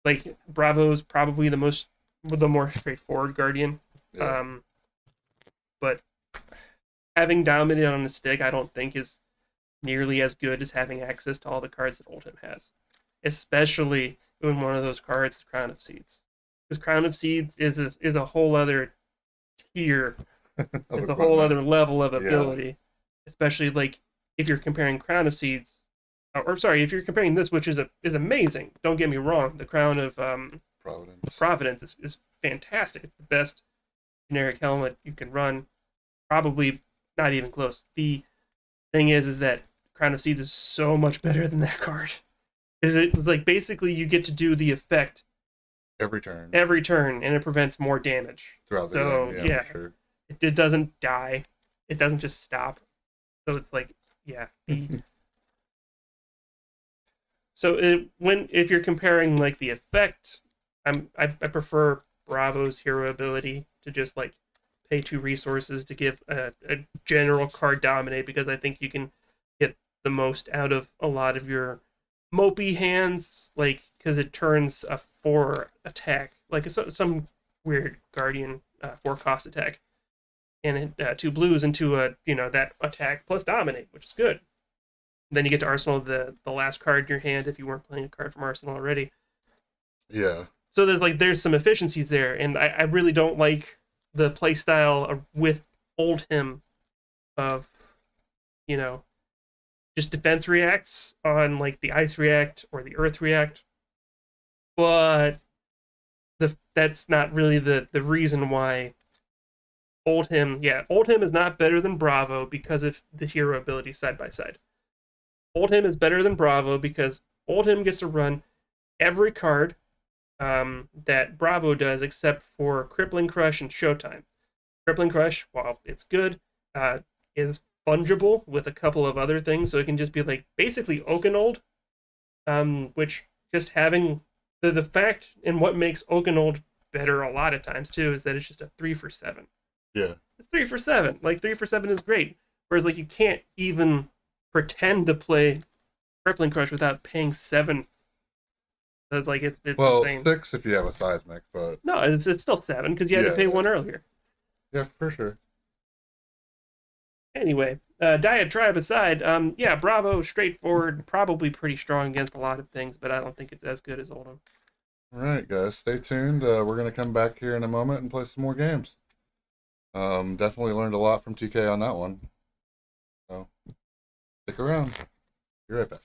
Like, Bravo's probably the more straightforward Guardian. Yeah. But having Dominated on the stick, I don't think is nearly as good as having access to all the cards that Oldhim has. Especially when one of those cards is Crown of Seeds. Because Crown of Seeds is a whole other tier. It's a whole other level of ability. Yeah. Especially, like, if you're comparing Crown of Seeds, if you're comparing this, which is amazing. Don't get me wrong. The Crown of Providence is fantastic. It's the best generic helmet you can run. Probably not even close. The thing is that Crown of Seeds is so much better than that card. It's like, basically you get to do the effect every turn, and it prevents more damage throughout the game. Yeah, for sure. It doesn't die. It doesn't just stop. So it's like, yeah. So if you're comparing, like, the effect, I prefer Bravo's hero ability to just, like, pay 2 resources to give a general card Dominate, because I think you can get the most out of a lot of your mopey hands, like, because it turns a 4 attack, like some weird Guardian 4 cost attack, and 2 blues into that attack plus Dominate, which is good. Then you get to Arsenal the last card in your hand if you weren't playing a card from Arsenal already. Yeah. So there's some efficiencies there, and I really don't like the play style with Oldhim of, just defense reacts on, like, the ice react or the earth react. But that's not really the reason why Oldhim is not better than Bravo because of the hero ability side by side. Oldhim is better than Bravo because Oldhim gets to run every card that Bravo does except for Crippling Crush and Showtime. Crippling Crush, while it's good, uh, is fungible with a couple of other things, so it can just be like basically Oakenold, which just having the fact and what makes Oakenold better a lot of times too is that it's just a 3 for 7. Yeah. It's 3 for 7. Like 3 for 7 is great. Whereas like you can't even pretend to play Crippling Crush without paying 7. So it's like it's Well, insane. 6 if you have a seismic, but No, it's still 7 because you had to yeah, pay yeah, one earlier. yeah, for sure. Anyway, diatribe aside, yeah, Bravo, straightforward, probably pretty strong against a lot of things, but I don't think it's as good as Oldham. All right, guys, stay tuned. We're gonna come back here in a moment and play some more games. Definitely learned a lot from TK on that one. So stick around. Be right back.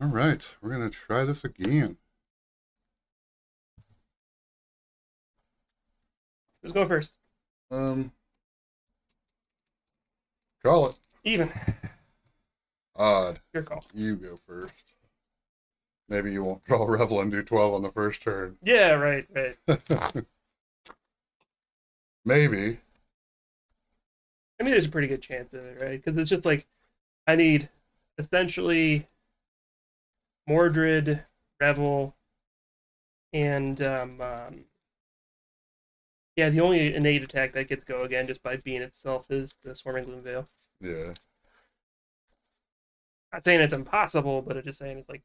All right, we're gonna try this again. Who's going first? Um, call it. Even. Odd. Your call. You go first. Maybe you won't draw Revel and do 12 on the first turn. Yeah, right. Maybe. I mean, there's a pretty good chance of it, right? Because it's just like I need essentially Mordred, Revel, and yeah, the only innate attack that gets go again just by being itself is the Swarming Gloom Veil. Yeah. Not saying it's impossible, but I'm just saying it's like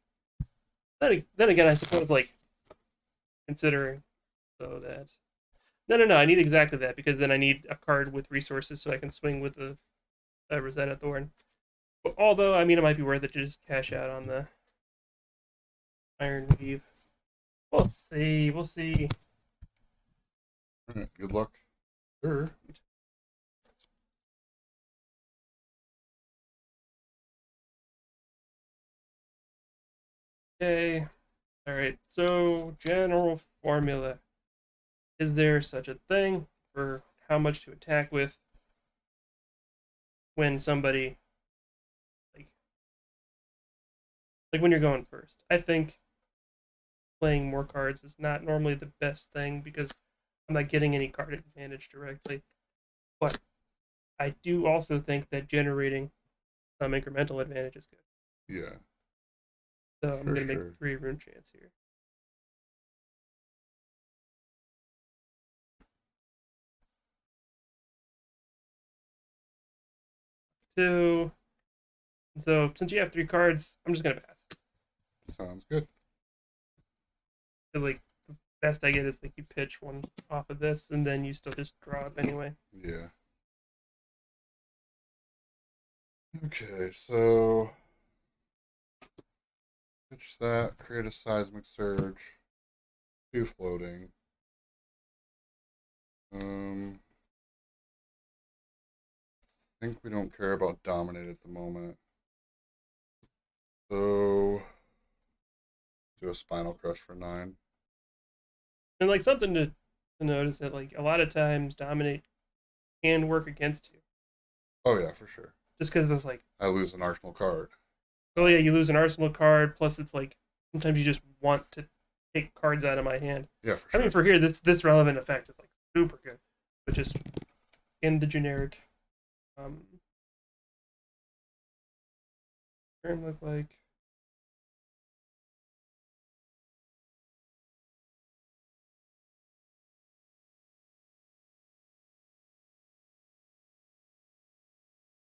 then again, I suppose like considering so that no, I need exactly that because then I need a card with resources so I can swing with the Rosetta Thorn. But although I mean it might be worth it to just cash out on the Iron Weave. We'll see. We'll see. All right, good luck. Sure. Okay. All right. So general formula: is there such a thing for how much to attack with when somebody like when you're going first? I think playing more cards is not normally the best thing because I'm not getting any card advantage directly. But I do also think that generating some incremental advantage is good. Yeah. So I'm gonna make Sure. 3 rune chance here. Two. So since you have 3 cards, I'm just gonna pass. Sounds good. So like the best I get is like you pitch one off of this, and then you still just draw up anyway. Yeah. Okay, so pitch that, create a seismic surge, 2 floating. I think we don't care about dominate at the moment. So do a spinal crush for 9. And like something to notice that like a lot of times dominate can work against you, Oh yeah, for sure. just because it's like, I lose an arsenal card. oh yeah, you lose an arsenal card. Plus, it's like sometimes you just want to take cards out of my hand. Yeah, for I sure. mean, for here, this relevant effect is like super good, but just in the generic um, turn look like.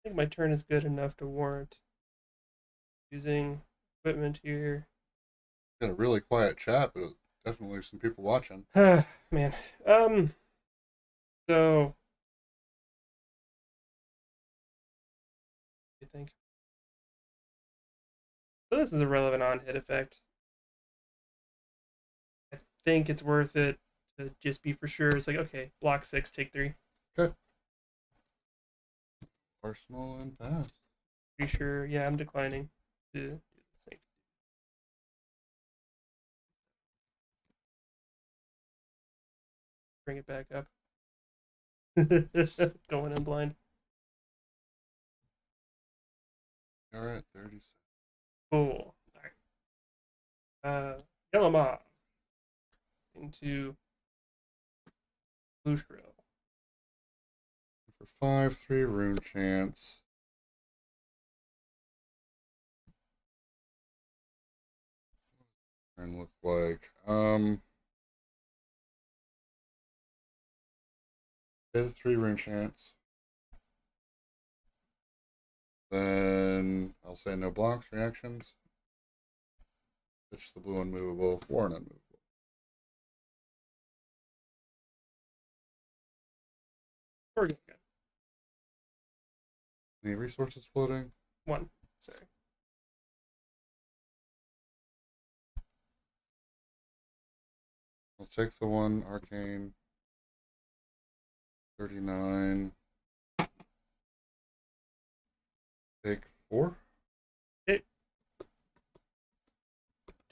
I think my turn is good enough to warrant using equipment here. Got a really quiet chat, but definitely some people watching. Man. So I think so. This is a relevant on-hit effect. I think it's worth it to just be for sure. It's like okay, block 6, take 3. Okay. Arsenal and pass. Pretty sure. Yeah, I'm declining to do the same. Bring it back up. Going in blind. All right, 30 seconds. Cool. All right. Yellow mob into blue shrill. For 5, 3 rune chance. And look like there's a 3 rune chance. Then I'll say no blocks, reactions. Pitch the blue unmovable, 4 and unmovable. We're good. Any resources floating? 1. Sorry. I'll take the 1 arcane. 39. Take 4. Okay.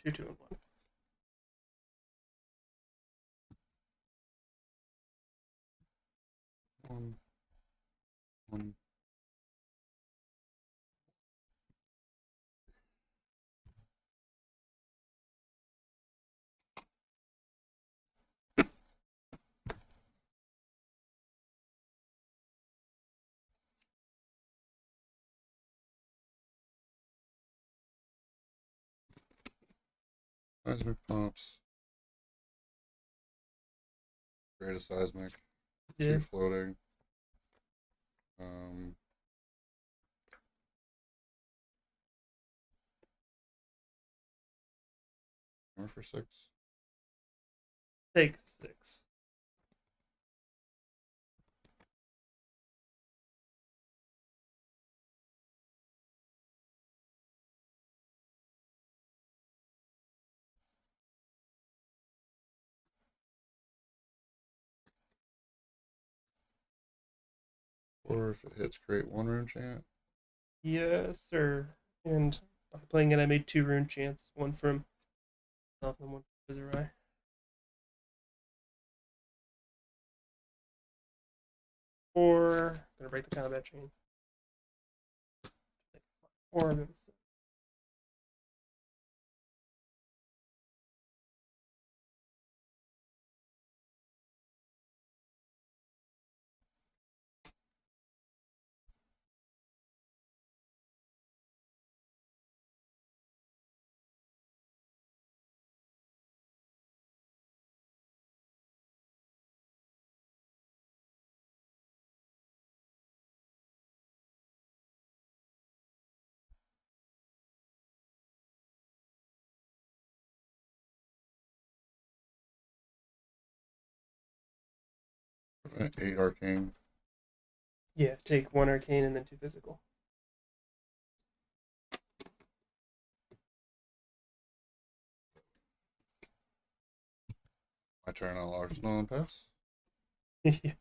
2, 2, and 1. One. Seismic pops. Create a seismic. Yeah. 2 floating. More for 6. Take 6. Or if it hits, create 1 rune chant. Yes, sir. And after playing it, I made 2 rune chants. One from South and one from Viserai. Or gonna break the combat chain. Or I'm gonna Prevent 8 arcane. yeah, take 1 arcane and then 2 physical. My turn, I'll arsenal and pass. Yeah.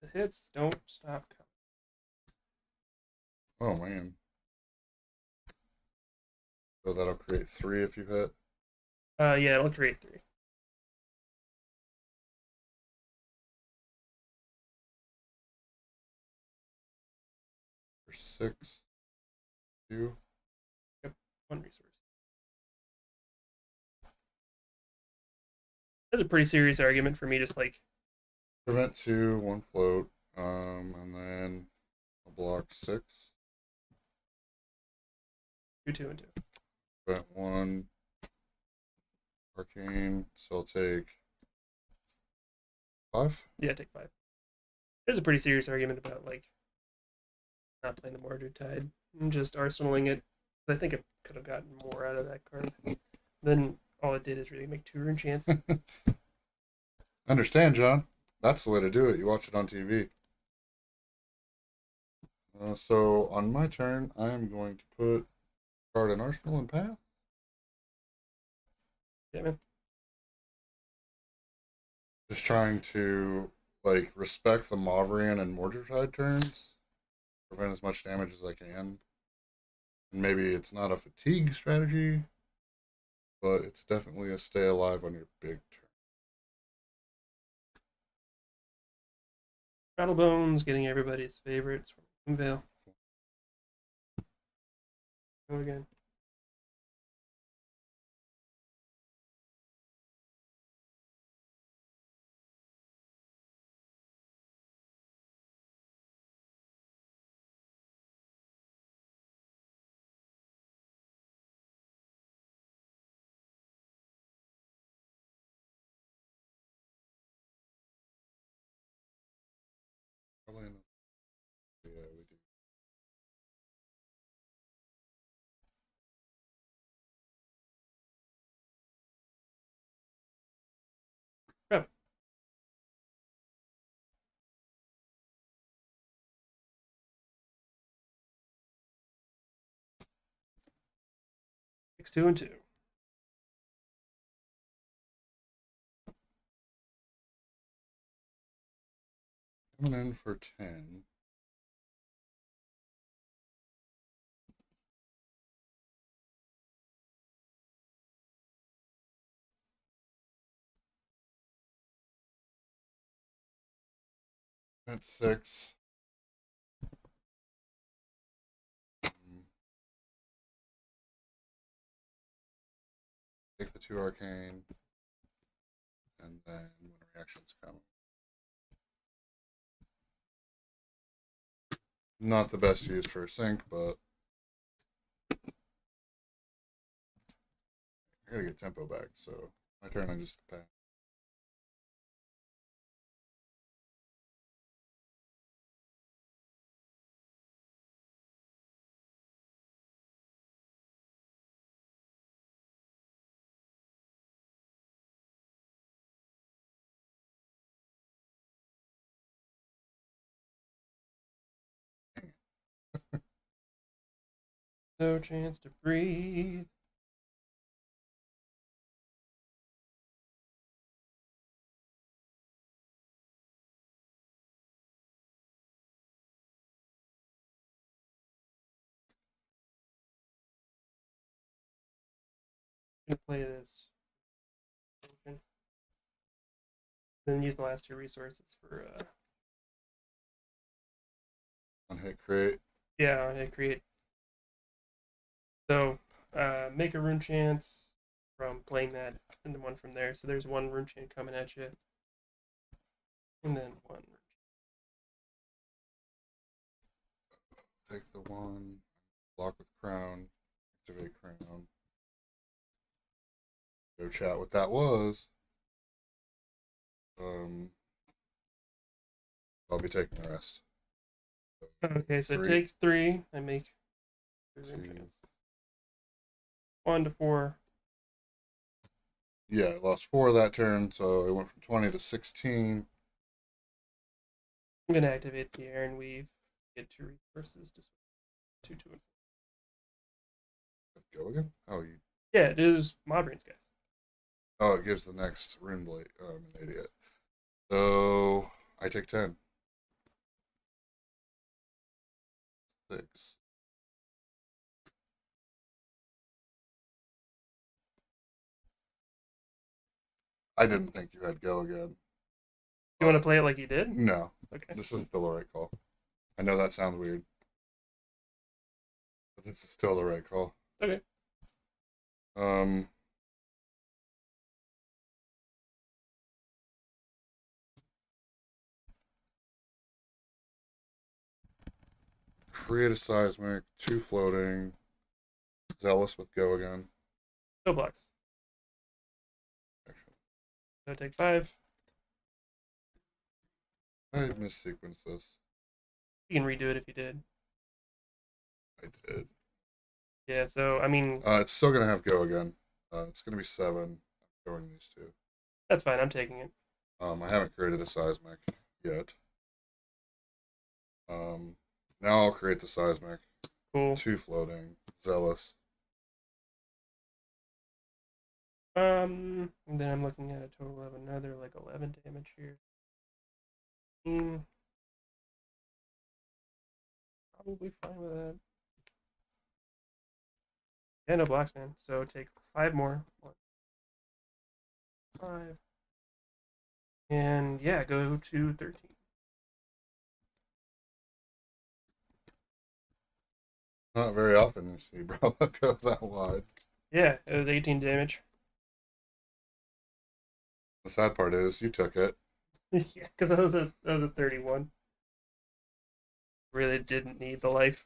The hits don't stop Oh man. So that'll create 3 if you hit. coming. Yeah, it'll create 3. For 6. 2. Yep, 1 resource. That's a pretty serious argument for me, just like Prevent 2, 1 float. And then I'll block 6. 2, 2, and 2. Prevent 1. Arcane. So I'll take 5. Yeah, take 5. There's a pretty serious argument about like not playing the Mordred Tide and just arsenaling it. I think it could have gotten more out of that card. Then all it did is really make 2 rune chants. Understand, John. That's the way to do it. You watch it on TV. So on my turn, I am going to put card in arsenal and path. Yeah, man. Just trying to like respect the Mauvrion and Mordred turns, prevent as much damage as I can. And maybe it's not a fatigue strategy, but it's definitely a stay alive on your big turn. Rattle Bones getting everybody's favorites from Vale. Go again. Probably enough. Yeah, we do. Oh. 6, 2, and 2. Coming in for 10. At 6. Take the 2 arcane, and then when reactions come. Not the best use for a sync, but I gotta get tempo back, so my turn I just pass. No chance to breathe. I'm gonna play this. Then use the last 2 resources for On hit crate. yeah, I create. So make a rune chance from playing that, and then one from there. So there's 1 rune chant coming at you, and then 1. Take the 1. Block with crown. Activate crown. Go chat what that was. I'll be taking the rest. Okay, so 3. take 3 and make 3 rune 2. chants. 1 to 4. Yeah, I lost 4 that turn, so it went from 20 to 16. I'm gonna activate the Iron Weave. Get 2 resources to switch 2, 2, and 4. Go again? Oh, you. Yeah, it is Mob Brains, guys. Oh, it gives the next Runeblade. Oh, I'm an idiot. So I take 10. 6. I didn't think you had go again. You want to play it like you did? No. Okay. This is still the right call. I know that sounds weird, but this is still the right call. Okay. Create a seismic, 2 floating, zealous with go again. No blocks. So take 5. I missequenced this. You can redo it if you did. I did. Yeah, so I mean, It's still gonna have go again. It's gonna be 7. I'm showing these 2. that's fine. I'm taking it. I haven't created a seismic yet. Now I'll create the seismic. Cool. 2 floating, zealous. And then I'm looking at a total of another like 11 damage here. Probably fine with that. Yeah, no blocks, man. So take 5 more. 1, 5. And yeah, go to 13. Not very often you see Brahma go that wide. Yeah, it was 18 damage. The sad part is you took it. Yeah, because that was a 31. Really didn't need the life.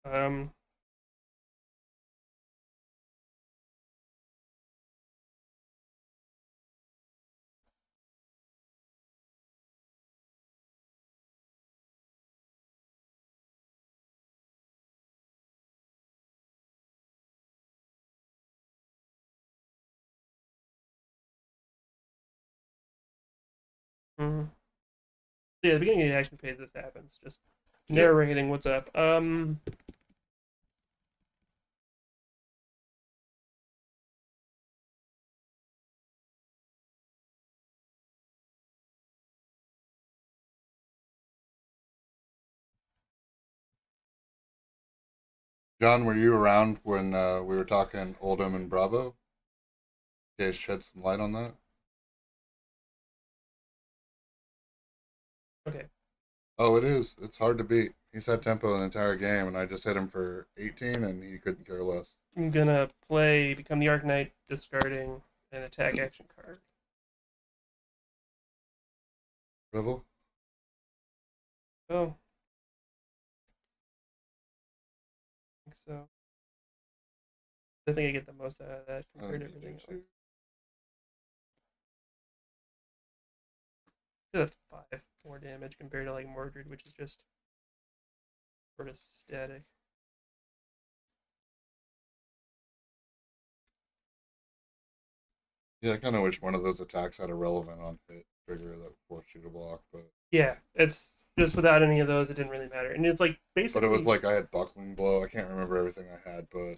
Um, mhm. Yeah, the beginning of the action phase, this happens. Just narrating what's up. John, were you around when we were talking Oldham and Bravo? You guys shed some light on that? Okay. Oh, it is. It's hard to beat. He's had tempo the entire game, and I just hit him for 18, and he couldn't care less. I'm gonna become the Arc Knight, discarding an attack action card. Rebel? Oh, I think so. I think I get the most out of that I compared think to you do everything else. too. So that's 5 more damage compared to like Mordred, which is just sort of static. Yeah, I kind of wish one of those attacks had a relevant on hit trigger that forced you to block, Yeah, it's just without any of those, it didn't really matter. And it's like but it was basically, like I had buckling blow. I can't remember everything I had, but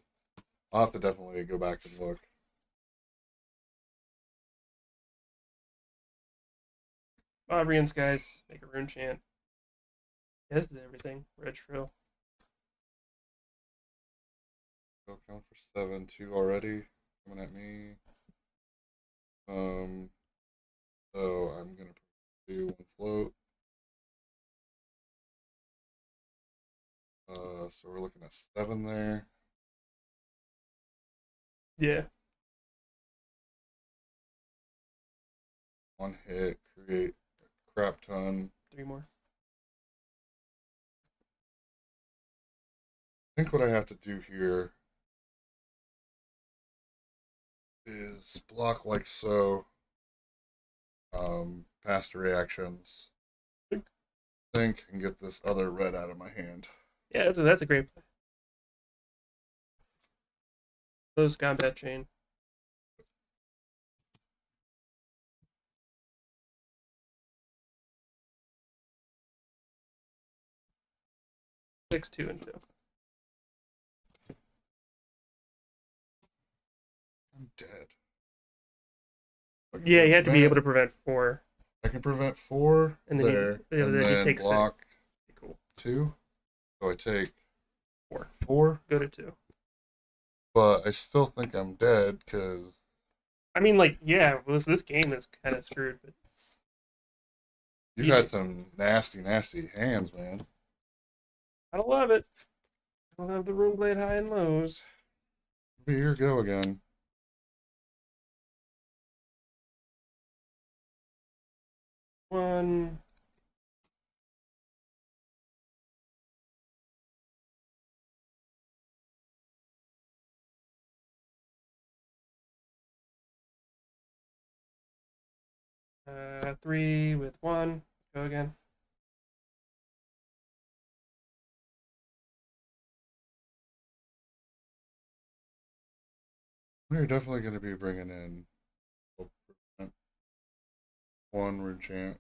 I'll have to definitely go back and look. Aubrian Skies, make a rune chant. Yeah, this is everything. Red Shrill. Go count for 7-2 already coming at me. Um, so I'm gonna do one float. So we're looking at 7 there. Yeah, One hit, create a crap ton. 3 more. I think what I have to do here is block like so. Past reactions. Think and get this other red out of my hand. Yeah, that's a great play. Close combat chain. 6, 2, and 2. I'm dead. Yeah, you had to be able to prevent 4, I can prevent 4 and there, and then you then take 6. block Cool. 2. So I take 4. 4, Go to 2. but I still think I'm dead because I mean, like, yeah, well, this game is kind of screwed, but you've had some nasty, nasty hands, man. I love it. I love the Runeblade high and lows. Here go again. One. Three with one. Go again. We're definitely going to be bringing in one rune chant,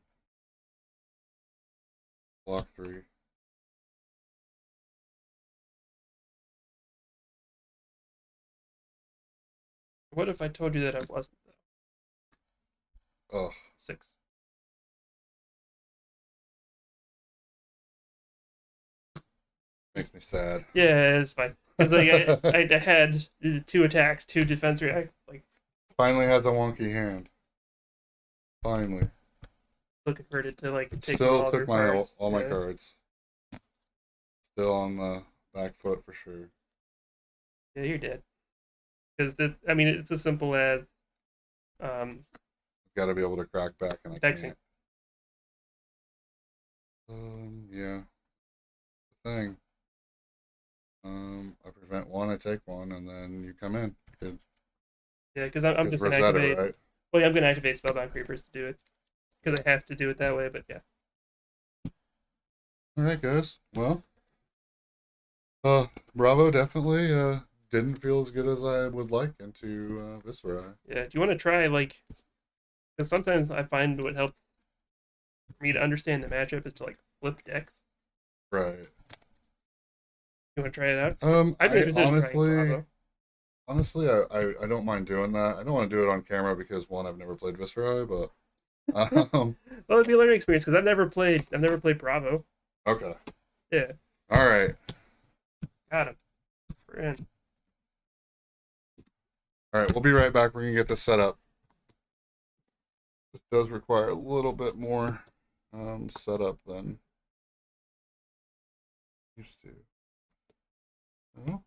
block 3. What if I told you that I wasn't though? Oh, 6. makes me sad. Yeah, it's fine. Because like I had 2 attacks, 2 defense reacts. Like Finally has a wonky hand. Finally. still converted to like take from Still all of took your my cards. all my Yeah. cards. Still on the back foot for sure. Yeah, you're dead. Because I mean, it's as simple as um, Got to be able to crack back, and I vexing. can't. Yeah. The thing. I prevent one, I take one, and then you come in. Good. Yeah, because I'm Good just gonna Rosetta, activate. right? Well, yeah, I'm gonna activate Spellbound Creepers to do it because I have to do it that way. But yeah, All right, guys. Well, Bravo definitely didn't feel as good as I would like into Viscera. yeah. Do you want to try like? Because sometimes I find what helps for me to understand the matchup is to like flip decks. Right. You want to try it out? I'd be I interested in trying Bravo. honestly, I don't mind doing that. I don't want to do it on camera because one, I've never played Viscera, but um, Well, it'd be a learning experience because I've never played Bravo. okay. Yeah, All right. got him. We're in. All right. We'll be right back. We're gonna get this set up. This does require a little bit more setup than Used to. Oh.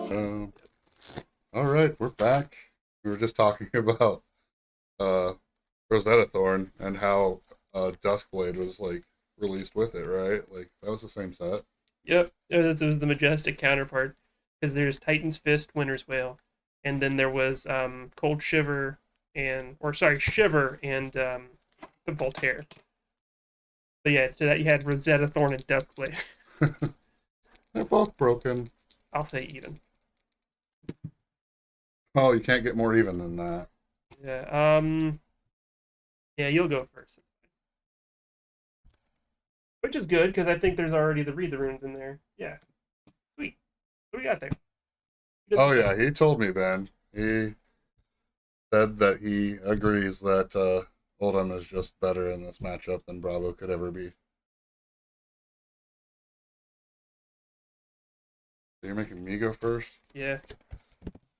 Um, all right, we're back. We were just talking about uh, Rosetta Thorn and how Duskblade was like released with it, right? Like that was the same set. Yep, it was the majestic counterpart because there's Titan's Fist, Winter's Wail, and then there was Cold Shiver or sorry, Shiver and the Voltaire. But yeah, to that you had Rosetta Thorn and Duskblade. They're both broken. I'll say even. Oh, you can't get more even than that. Yeah. Yeah, you'll go first, which is good because I think there's already the read the runes in there. Yeah. Sweet. What do we got there? Oh yeah, he told me, Ben. He said that he agrees that Oldham is just better in this matchup than Bravo could ever be. So you're making me go first, Yeah.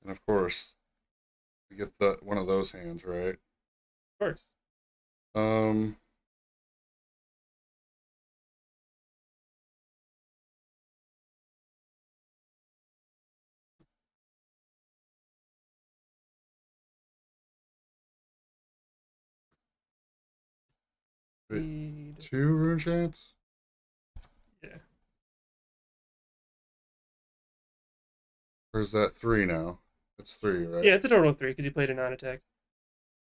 and of course, you get the one of those hands, right? Of course. Um, wait, Read. 2 rune chants? Yeah. Or is that 3 now? It's 3, right? Yeah, it's a total of 3 because you played a non-attack.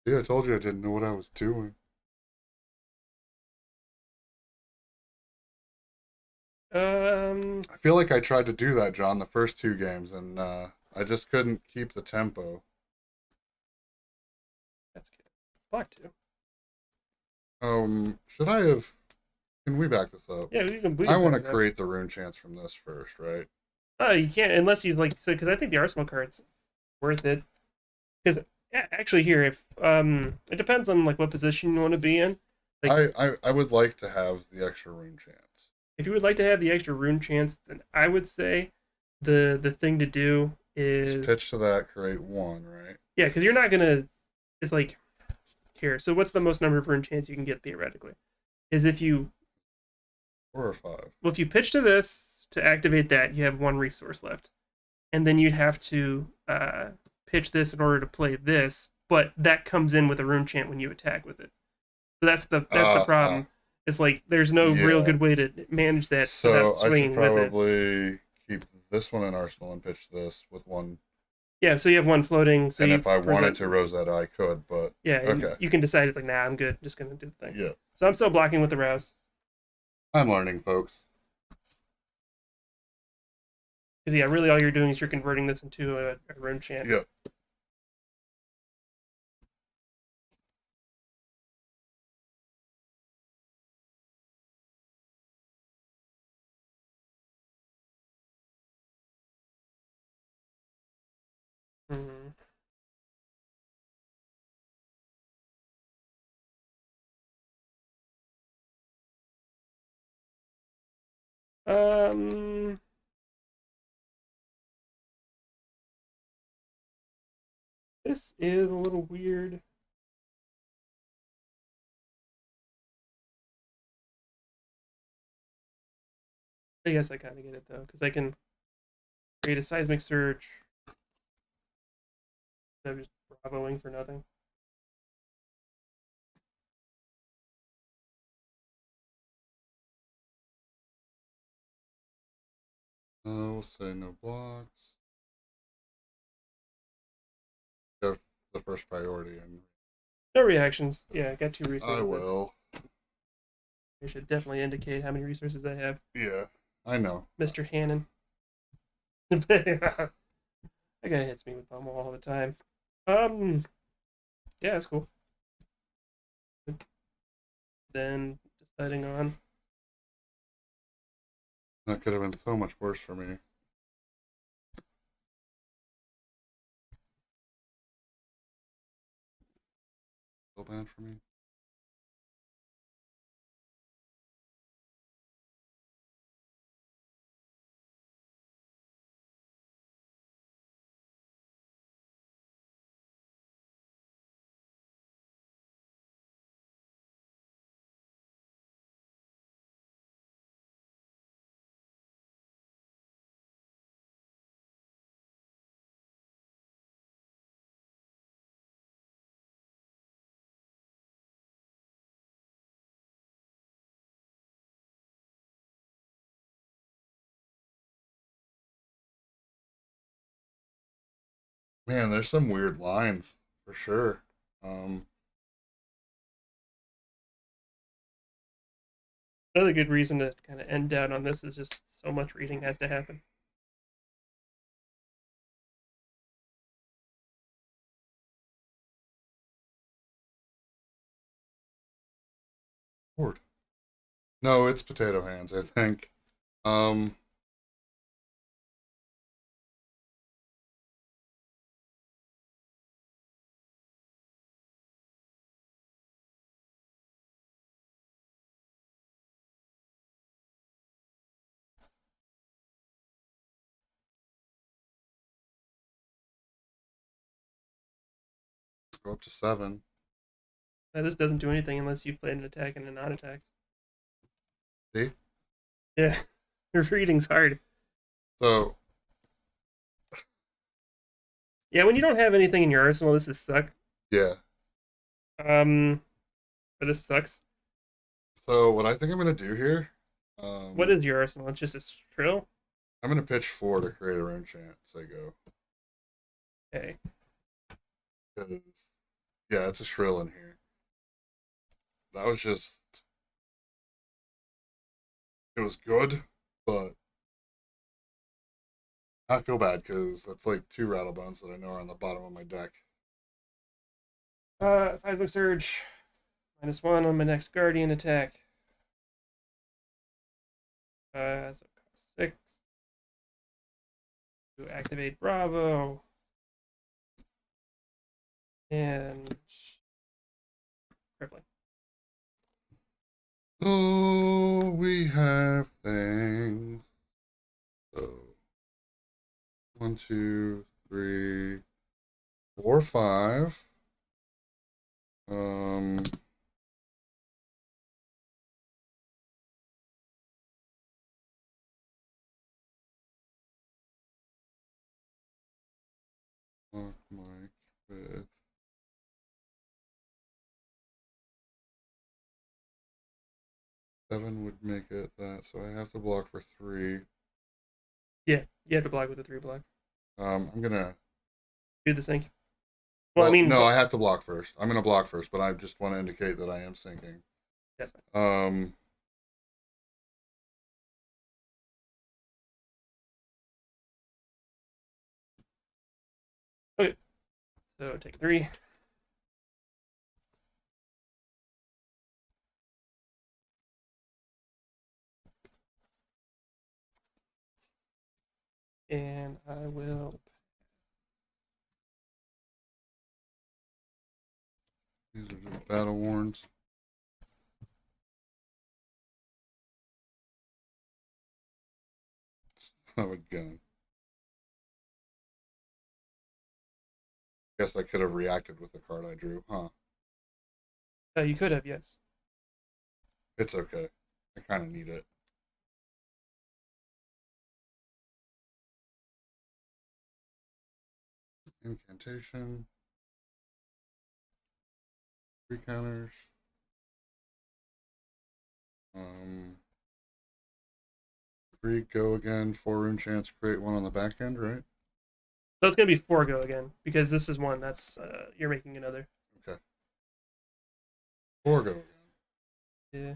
Yeah, I told you I didn't know what I was doing. Um, I feel like I tried to do that, John, the first 2 games, and I just couldn't keep the tempo. that's good. Block 2. Should I have? Can we back this up? Yeah, we I can want back to it up. create the rune chants from this first, right? Oh, you can't unless you like so because I think the arsenal card's worth it. Because actually, here if it depends on like what position you want to be in. Like I would like to have the extra rune chants. if you would like to have the extra rune chance, then I would say the thing to do Just is pitch to that, create 1, right? yeah, because you're not gonna. It's like here. So what's the most number of rune chance you can get theoretically? Is if you 4 or 5. well if you pitch to this to activate that, you have 1 resource left, and then you'd have to pitch this in order to play this, but that comes in with a rune chant when you attack with it. So that's the Uh, problem. It's like there's no real yeah. good way to manage that without So I should swinging with it. probably keep this one in Arsenal and pitch this with 1. Yeah, so you have 1 floating. So And you if I present. wanted to Rosetta, I could, but Yeah, and okay. you can decide it's like, nah, I'm good. Just gonna do the thing. Yeah. So I'm still blocking with the rouse I'm learning, folks. because yeah, really all you're doing is you're converting this into a rune chant. Yep. Mm-hmm. Um, this is a little weird. I guess I kind of get it though, because I can create a seismic surge. I'm just bravoing for nothing. We'll say no blocks. Have the first priority, and No reactions. Yeah, I got 2 resources. I will. I should definitely indicate how many resources I have. Yeah, I know. Mr. Hannon. That guy hits me with pummel all the time. Yeah, that's cool. Then deciding on. That could have been so much worse for me. So bad for me. Man, there's some weird lines for sure. Um, Another good reason to kind of end down on this is just so much reading has to happen. board. No, it's potato hands, I think. Um, let's go up to 7. This doesn't do anything unless you play an attack and a non-attack. See? Yeah, your reading's hard. So, Yeah, when you don't have anything in your arsenal, this is suck. yeah. Um, but this sucks. So, what I think I'm going to do here, What is your arsenal? It's just a Shrill? I'm going to pitch 4 to create a rune chant, say go. Okay. Because, yeah, it's a shrill in here. That was just, it was good, but I feel bad because that's like 2 rattlebones that I know are on the bottom of my deck. Seismic Surge. -1 on my next Guardian attack. So cost 6. To activate Bravo. And crippling. Oh, we have things. So, 1, 2, 3, 4, 5. Um, Block Mike with 7 would make it that, so I have to block for 3. Yeah, you have to block with a 3 block. I'm gonna. Do the sync. Well, I Well, mean, no, I have to block first. I'm gonna block first, but I just want to indicate that I am sinking. that's fine. Okay, so take 3. And I will. These are just battle warns. Oh, again. Guess I could have reacted with the card I drew, huh? You could have, yes. It's okay. I kind of need it. Incantation. 3 counters. 3 go again. 4 rune chance. Create 1 on the back end, right? So it's gonna be 4 go again because this is 1. That's you're making another. Okay. 4 go again. Yeah.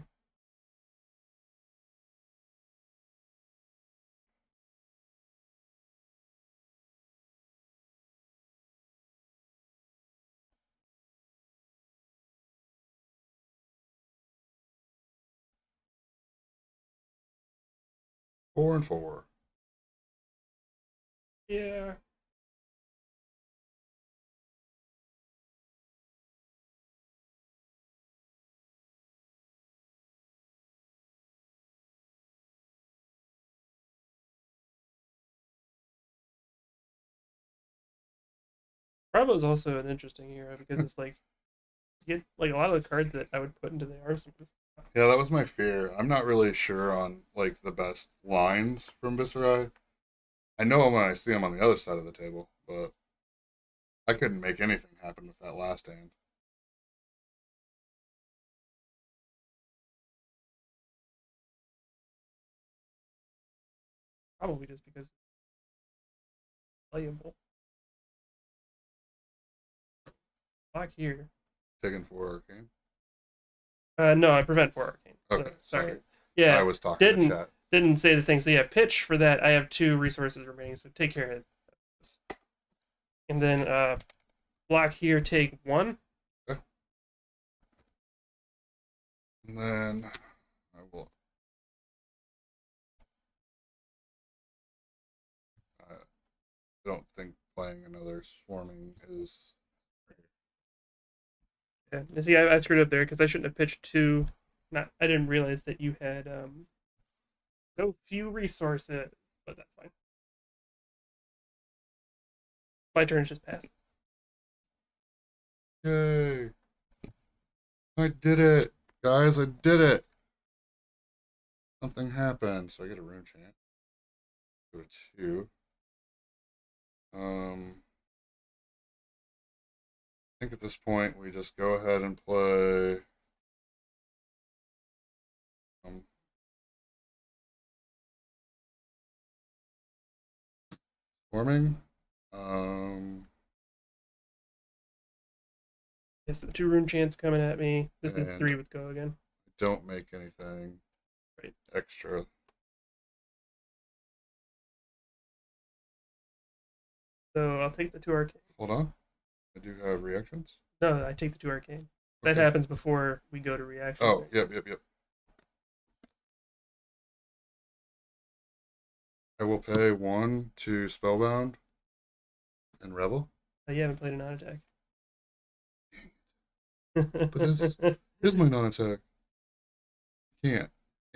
Four and 4. Yeah. Bravo is also an interesting hero because it's like you get like a lot of the cards that I would put into the arsenal. Yeah, that was my fear. I'm not really sure on like the best lines from Viserai. I know them when I see them on the other side of the table, but I couldn't make anything happen with that last hand. Probably just because it's playable. Block here. Taking 4 arcane. No, I prevent 4 arcane. Okay, sorry. Yeah, I was talking to chat. didn't say the thing. So yeah, pitch for that. I have 2 resources remaining, so take care of it. And then block here, take 1. Okay. And then I will. I don't think playing another swarming is. Yeah. You see, I screwed up there because I shouldn't have pitched two. Not, I didn't realize that you had so few resources, but that's fine. My turn is just passed. Yay! I did it, guys! I did it. Something happened, so I get a rune chant. Go to two. I think at this point we just go ahead and play. Um, Swarming. Yes, the two rune chants coming at me. This is And 3 with go again. don't make anything Right. extra. So I'll take the 2 arcane. Hold on. I do have reactions. No, I take the 2 arcane. That Okay. happens before we go to reactions. Oh, right? yep. I will pay 1 to Spellbound and Rebel. You haven't played a non-attack. But this is my non-attack. Can't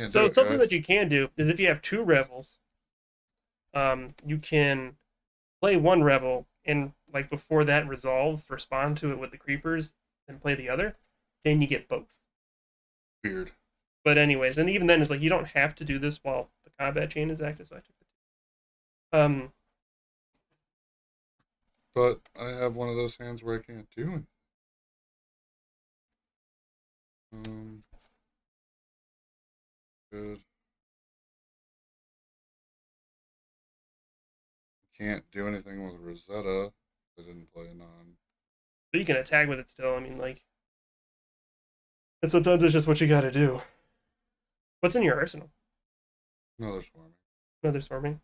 So do it, something guys. that you can do is if you have 2 rebels, you can play 1 rebel and like before that resolves, respond to it with the creepers and play the other. Then you get both. Weird. But anyways, and even then it's like you don't have to do this while the combat chain is active. So I took the But I have one of those hands where I can't do anything. Good. Can't do anything with Rosetta. I didn't play a non. but you can attack with it still. I mean, like, and sometimes it's just what you got to do. What's in your arsenal? Another swarming. Another swarming.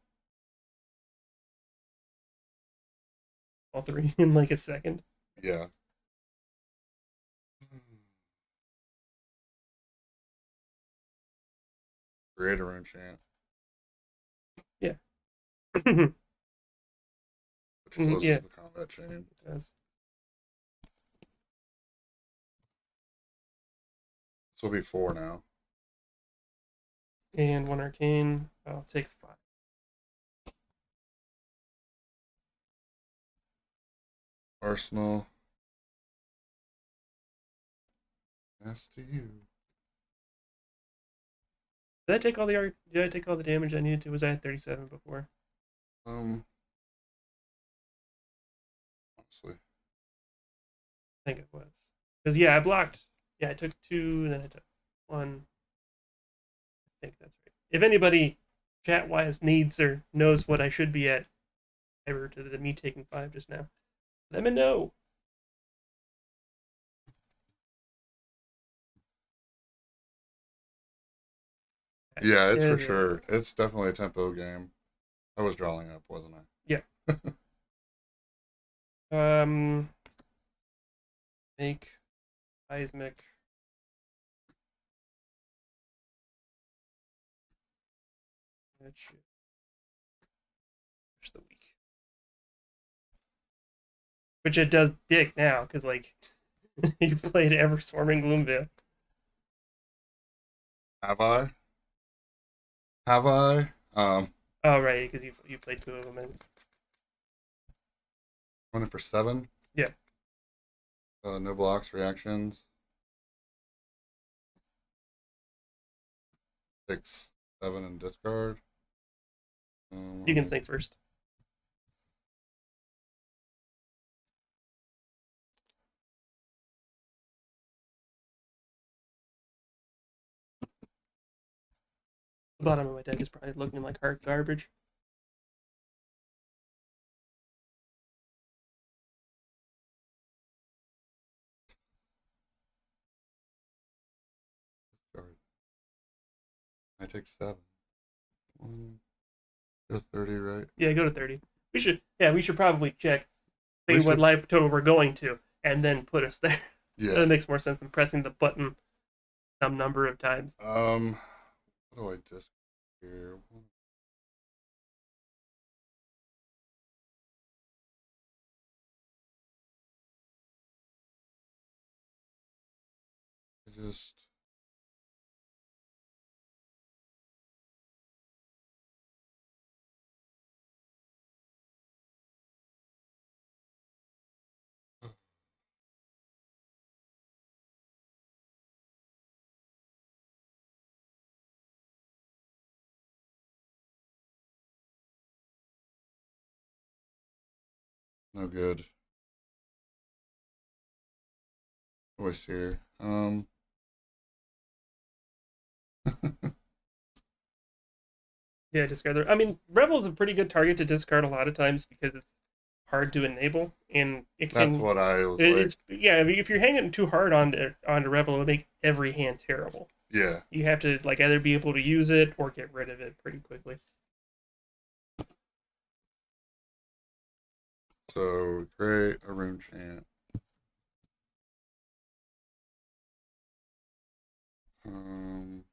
All 3 in like a second. Yeah. Create a rune chant. Yeah. Which closes Yeah. the combat chain. It does. This will be 4 now. And 1 arcane. I'll take 5. Arsenal. That's to you. Did I take all the Did I take all the damage I needed to? Was I at 37 before? Honestly. I think it was. Because yeah, I blocked. Yeah, I took 2, then I took 1. I think that's right. If anybody chat wise needs or knows what I should be at, ever to the me taking 5 just now, let me know. Yeah, it's for sure. It's definitely a tempo game. I was drawing up, wasn't I? Yeah. Make seismic. That should push the weak. Which it does dick now, because like you played Ever Swarming Gloomvale. Have I? Have I? Oh right, because you played 2 of them. And... running for 7. Yeah. No blocks, reactions. 6, 7, and discard. You can think first. The bottom of my deck is probably looking like hard garbage. Discard. I take 7. 1, go 30, right? Yeah, go to 30. We should probably check, see We what should- life total we're going to, and then put us there. Yeah. That makes more sense than pressing the button some number of times. What do I just here? I just no good. Voice here. Yeah, discard the. I mean, Revel's a pretty good target to discard a lot of times because it's hard to enable, and it That's can. what I was like. It's yeah. I mean, if you're hanging too hard onto Revel, it'll make every hand terrible. Yeah. You have to like either be able to use it or get rid of it pretty quickly. So create a rune chant. Um,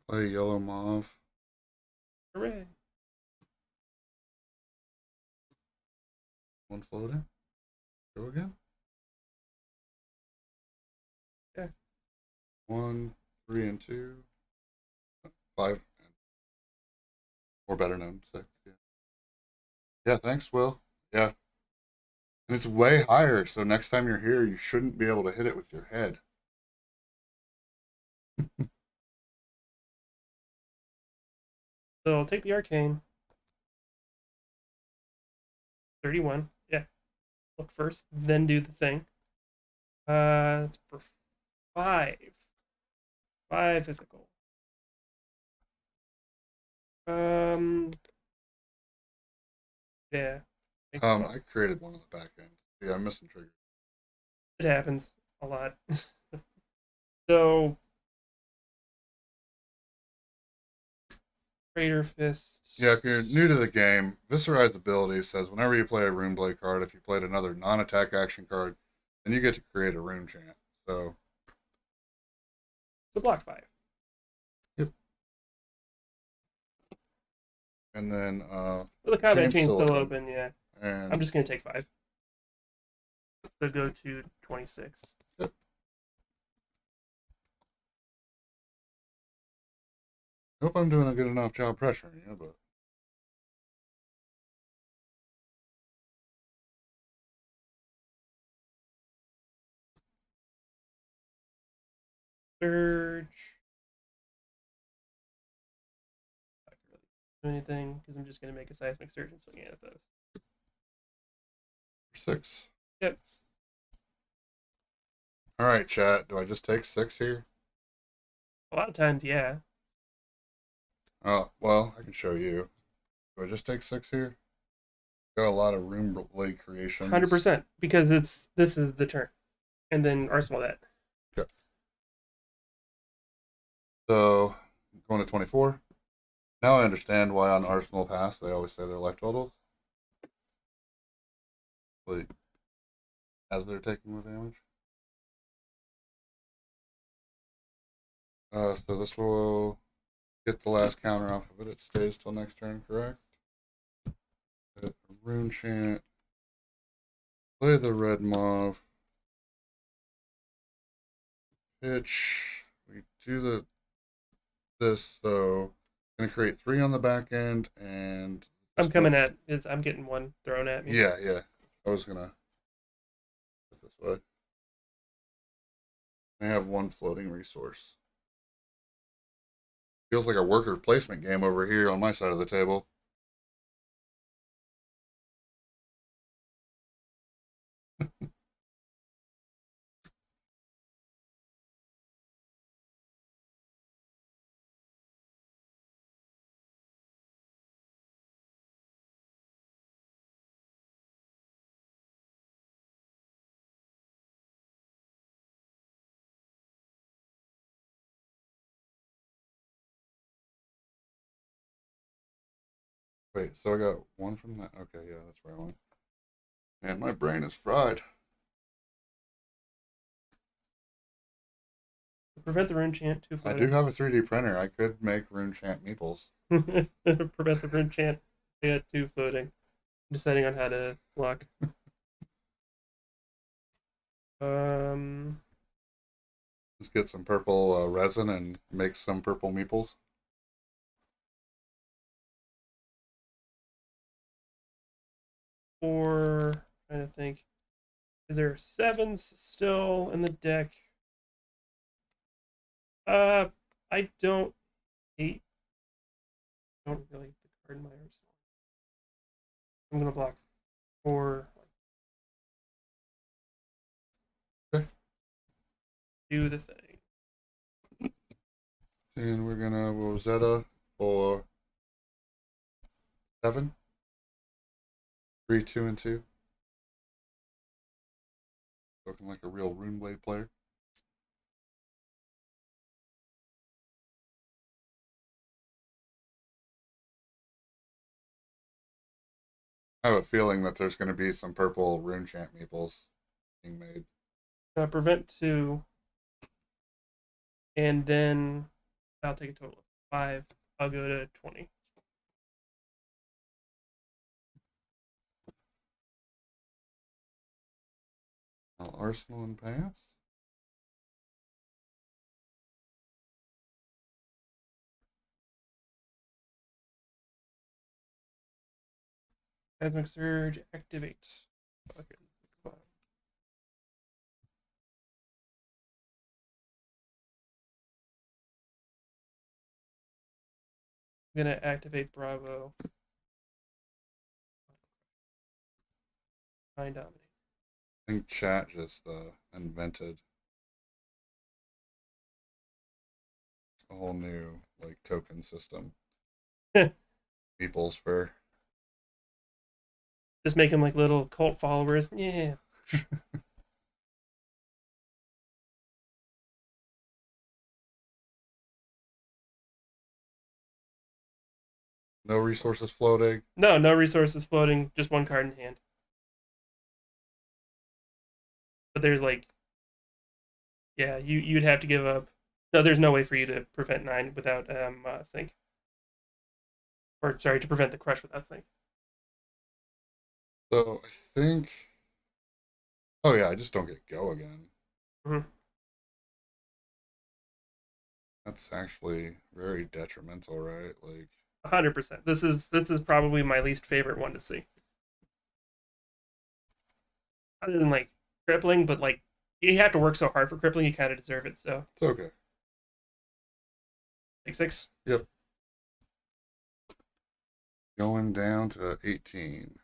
Play yellow mauve. Hooray! One floating. Go again. Yeah. 1, 3, and 2. 5, or better known 6. Yeah. Yeah. Thanks, Will. Yeah. And it's way higher, so next time you're here, you shouldn't be able to hit it with your head. So I'll take the arcane. 31. Yeah. Look first, then do the thing. It's for 5. 5 physical. Um. Yeah. I think so. I created one on the back end. Yeah, I'm missing trigger. It happens a lot. So Crater Fist. Yeah, if you're new to the game, Viscerize ability says whenever you play a Runeblade card, if you played another non-attack action card, then you get to create a rune chant. So, So block 5. yep. And then Well, the combat chain's still open. Yeah. And I'm just gonna take 5. So go to 26. Yep. Hope I'm doing a good enough job pressuring you, but Surge. I can really do anything because I'm just gonna make a seismic surge and swing at those. 6. Yep. All right, chat. Do I just take 6 here? A lot of times, yeah. Oh, well, I can show you. Do I just take 6 here? Got a lot of Runeblade creations. 100% because this is the turn, and then Arsenal that. Okay. So going to 24. Now I understand why on Arsenal Pass they always say their life totals. Like, as they're taking more damage. So this will get the last counter off of it. It stays till next turn, correct? Rune chant. Play the red mauve. Pitch. We do this, so gonna create 3 on the back end, and I'm coming at. I'm getting one thrown at me. yeah, yeah. I was gonna put this way. I have 1 floating resource. Feels like a worker placement game over here on my side of the table. Wait, so I got 1 from that. Okay, yeah, that's where I went. Man, my brain is fried. Prevent the rune chant, two I do floating. have a 3D printer. I could make rune chant meeples. Prevent the rune chant. Yeah, two floating. Deciding on how to block. Um, Just get some purple resin and make some purple meeples. or trying to think. Is there sevens still in the deck? Uh, I don't hate. Don't really the card in my arsenal. I'm gonna block four. Okay. Do the thing. And we're gonna Rosetta for 7. 3, 2, and 2. Looking like a real Runeblade player. I have a feeling that there's going to be some purple rune chant meeples being made. Prevent two, and then I'll take a total of 5. I'll go to 20. Arsenal and pass. Cosmic Surge, activate. Okay. I'm gonna activate Bravo. Mind dominate. I think chat just invented a whole new like token system. Meeples for Just make them like little cult followers. Yeah. no resources floating. No, no resources floating. Just one card in hand. But there's like, yeah, you'd have to give up. No, there's no way for you to prevent 9 without sync. Or sorry, to prevent the crush without sync. So I think. Oh yeah, I just don't get go again. Mm-hmm. That's actually very detrimental, right? Like 100%. This is probably my least favorite one to see. Other than like crippling, but like you have to work so hard for crippling, you kind of deserve it. So it's okay. like 6. Yep. Going down to 18.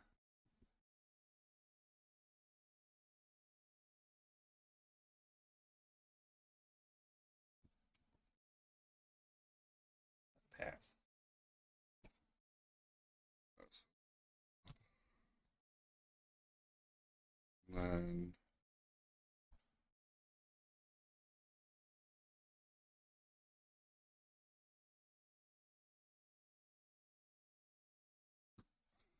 Pass. And then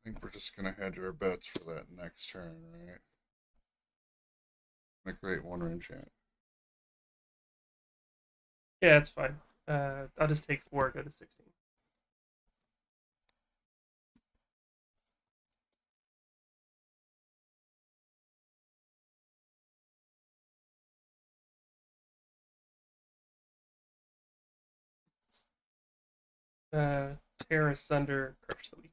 I think we're just gonna hedge our bets for that next turn, right? Gonna create one rune chant. Yeah, that's fine. I'll just take 4, go to 16. Tear asunder, crush the weak.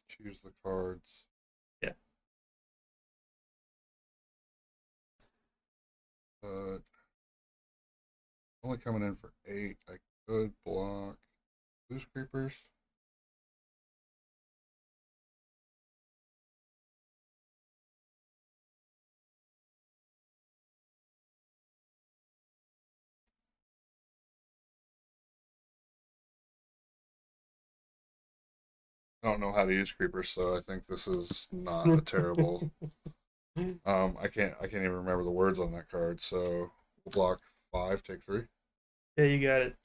Choose the cards. Yeah. Only coming in for 8. I could block loose creepers. I don't know how to use creepers, so I think this is not a terrible. I can't even remember the words on that card, so we'll block 5, take 3. Yeah, you got it.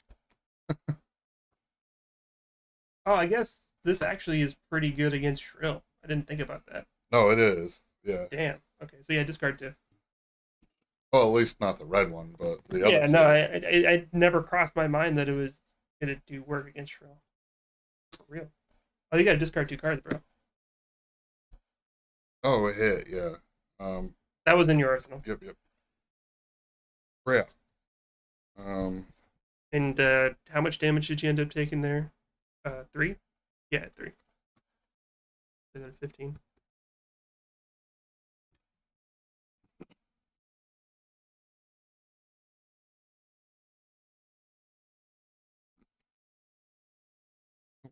Oh, I guess this actually is pretty good against Shrill. I didn't think about that. No, it is. Yeah. Damn. Okay, so yeah, discard two. Well, at least not the red one, but the other Yeah, no, two. I never crossed my mind that it was gonna do work against Shrill. For real. Oh, you gotta discard two cards, bro. Oh, it hit. Yeah. Um. That was in your arsenal. Yep. Yep. Yeah. Um. And how much damage did you end up taking there? Three? Yeah, three. So then 15.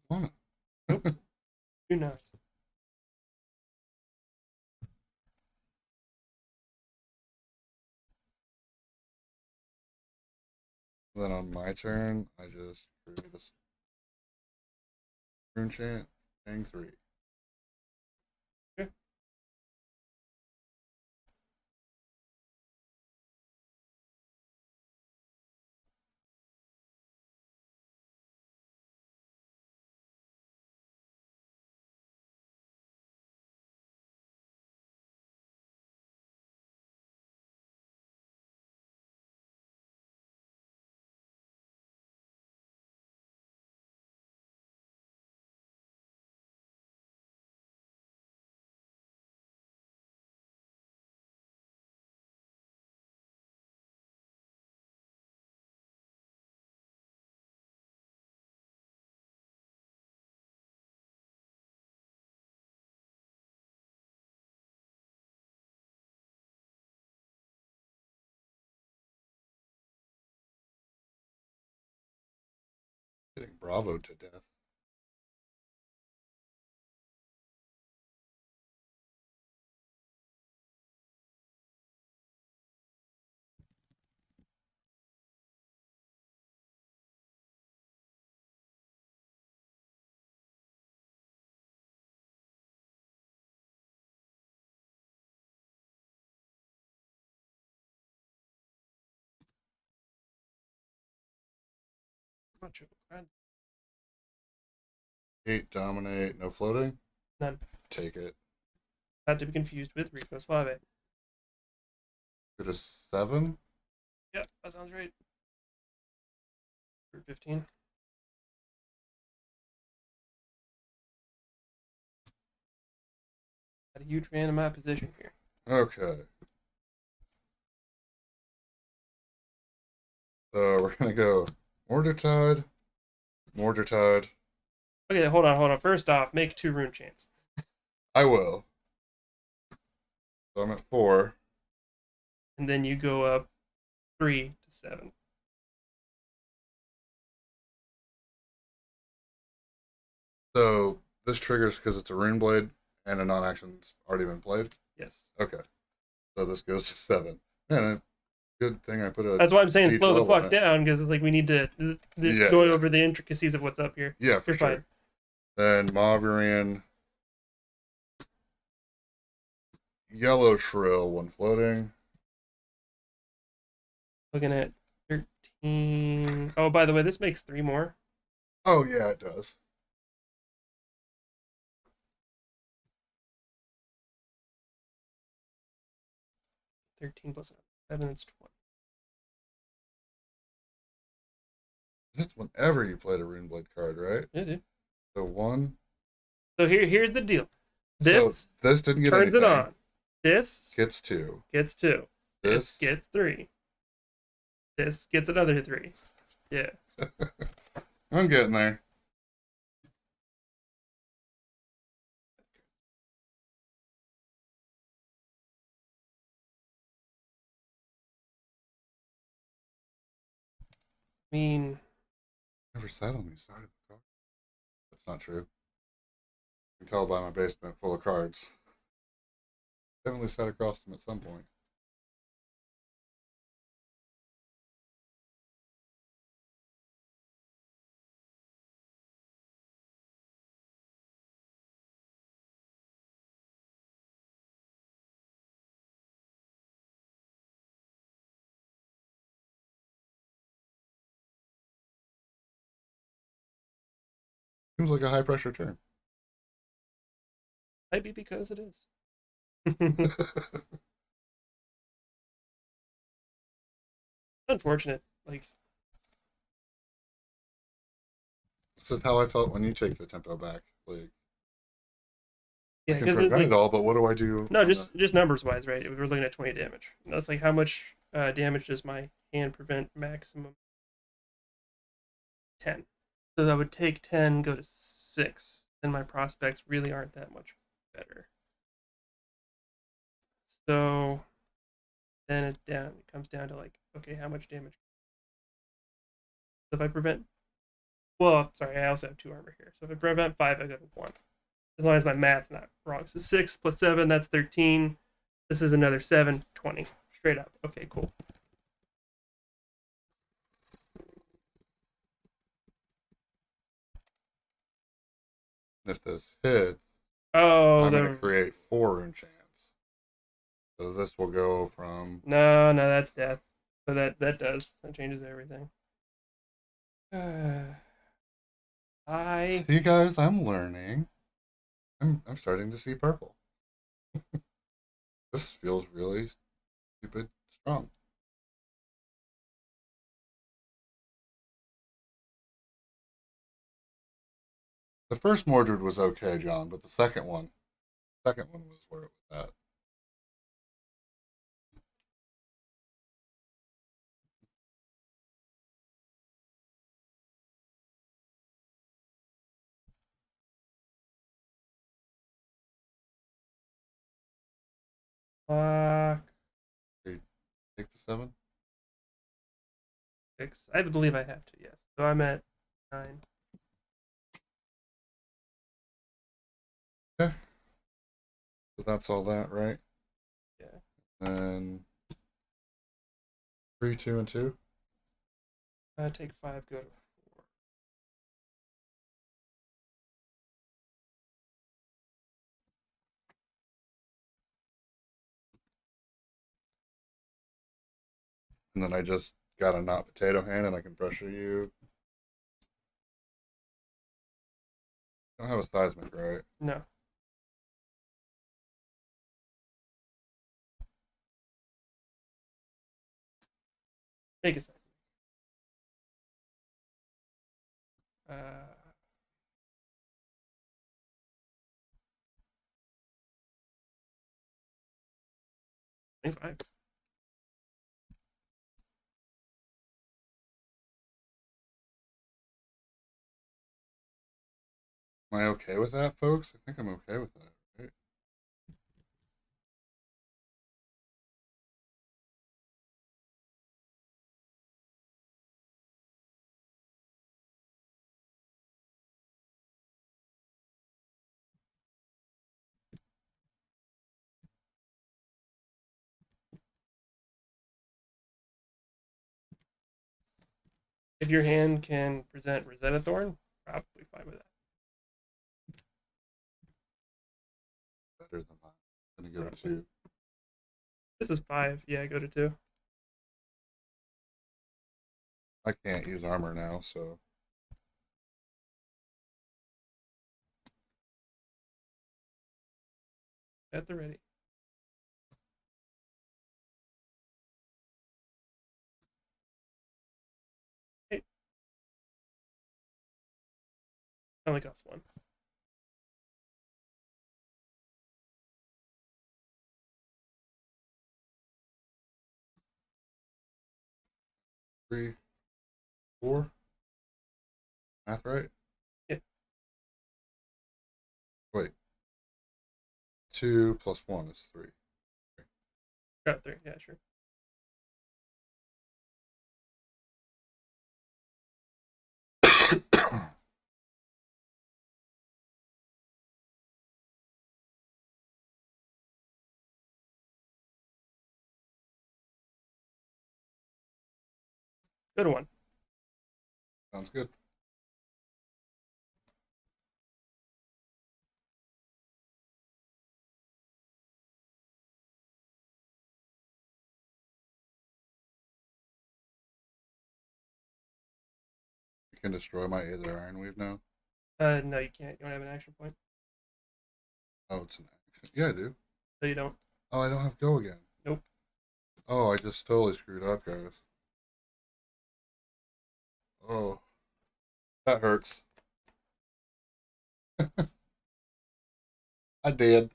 What? Nope, do not. Then on my turn, I just create a rune chant, hang three. Okay. Getting bravo to death. Not triple card. 8 dominate, no floating. None. Take it. Not to be confused with Rico Suave. Go to 7. Yep, that sounds right. For 15. Got a huge fan of my position here. Okay. So we're gonna go Mortartide, Mortartide. Okay, hold on. First off, make two rune chants. I will. So I'm at 4. And then you go up 3 to 7. So this triggers because it's a Runeblade and a non-action's already been played. Yes. Okay. So this goes to 7. Man, good thing I put a That's why I'm saying slow the D12 on fuck it. down, because it's like we need to Yeah, going yeah. over the intricacies of what's up here. Yeah, for You're sure. fine. Then Mauvrian, Yellow Shrill, one floating. Looking at 13. Oh, by the way, this makes 3 more. Oh yeah, it does. +7, it's 20. This whenever you played a Runeblade card, right? Yeah, dude. So 1. So here's the deal. So This this didn't get turns anything. it on. This Gets 2. gets 2. This This gets 3. This gets another 3. Yeah. I'm getting there. I mean, Never sat on these side of the card. That's not true. You can tell by my basement full of cards. Definitely sat across them at some point. Seems like a high pressure term. Might be because it is. Unfortunate. Like, This is how I felt when you take the tempo back. Like I yeah, can because it's prevent it like all, but what do I do no, on the? just numbers wise, right? We're looking at 20 damage. That's like how much damage does my hand prevent maximum? 10. So that would take 10, go to 6. Then my prospects really aren't that much better. So then it comes down to like, okay, how much damage? So if I prevent, well, sorry, I also have 2 armor here. So if I prevent 5, I go to 1. As long as my math's not wrong. So 6 plus 7, that's 13. This is another 7, 20. Straight up. Okay, cool. If this hits, Oh, I'm going to the create 4 enchants. So this will go from. no, no, that's death. So that changes everything. I See, guys, I'm learning. I'm starting to see purple. This feels really stupid strong. The first Mordred was okay, John, but the second one was where it was at. fuck Okay, take the 7. 6. I believe I have to. Yes. So I'm at 9. Okay, so that's all that, right? Yeah. And 3, 2, and 2. I take 5. Go to 4. And then I just got a not potato hand and I can pressure you. I don't have a seismic, right? No. Take a second. Uh, 25. Am I okay with that, folks? I think I'm okay with that, right? If your hand can present Rosetta Thorn, probably fine with that. Better than that. I'm gonna go to Probably. 2. This is 5. Yeah, go to 2. I can't use armor now, so At the ready. Hey, only costs 1. 3, 4. Math right? Yeah, Wait, 2 plus 1 is 3. got 3. Yeah, sure. Go to 1. Sounds good. You can destroy my Aether Ironweave now. No, you can't. You don't have an action point. Oh, it's an action. Yeah, I do. So you don't. Oh, I don't have go again. Nope. Oh, I just totally screwed up, guys. Oh, that hurts. I did.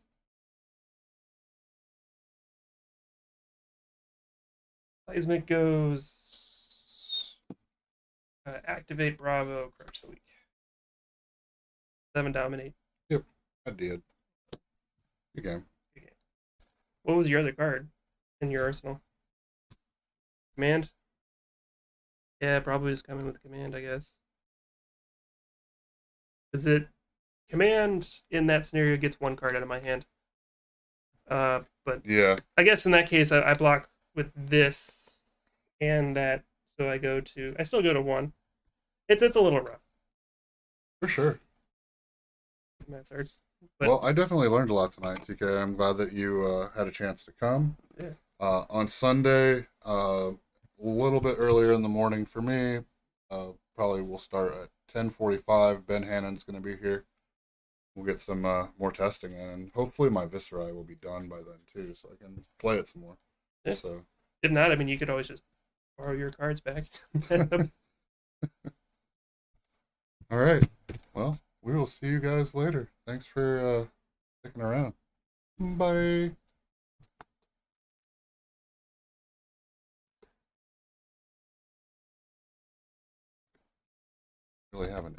Seismic goes. Activate Bravo. Crush the weak. 7 dominate. Yep, I did. Good game. Okay. What was your other card in your arsenal? Command. Yeah, probably just coming with command, I guess. Is it command in that scenario gets 1 card out of my hand? But Yeah, I guess in that case, I block with this and that, so I still go to 1. It's a little rough. for sure. Math hurts, but Well, I definitely learned a lot tonight, TK. I'm glad that you had a chance to come. yeah, On Sunday, a little bit earlier in the morning for me. Probably we'll start at 10:45. Ben Hannon's going to be here. We'll get some more testing in, and hopefully my Viscerai will be done by then too, so I can play it some more. yeah. So, If not, I mean, you could always just borrow your cards back. all right. Well, we will see you guys later. Thanks for sticking around. Bye. Really haven't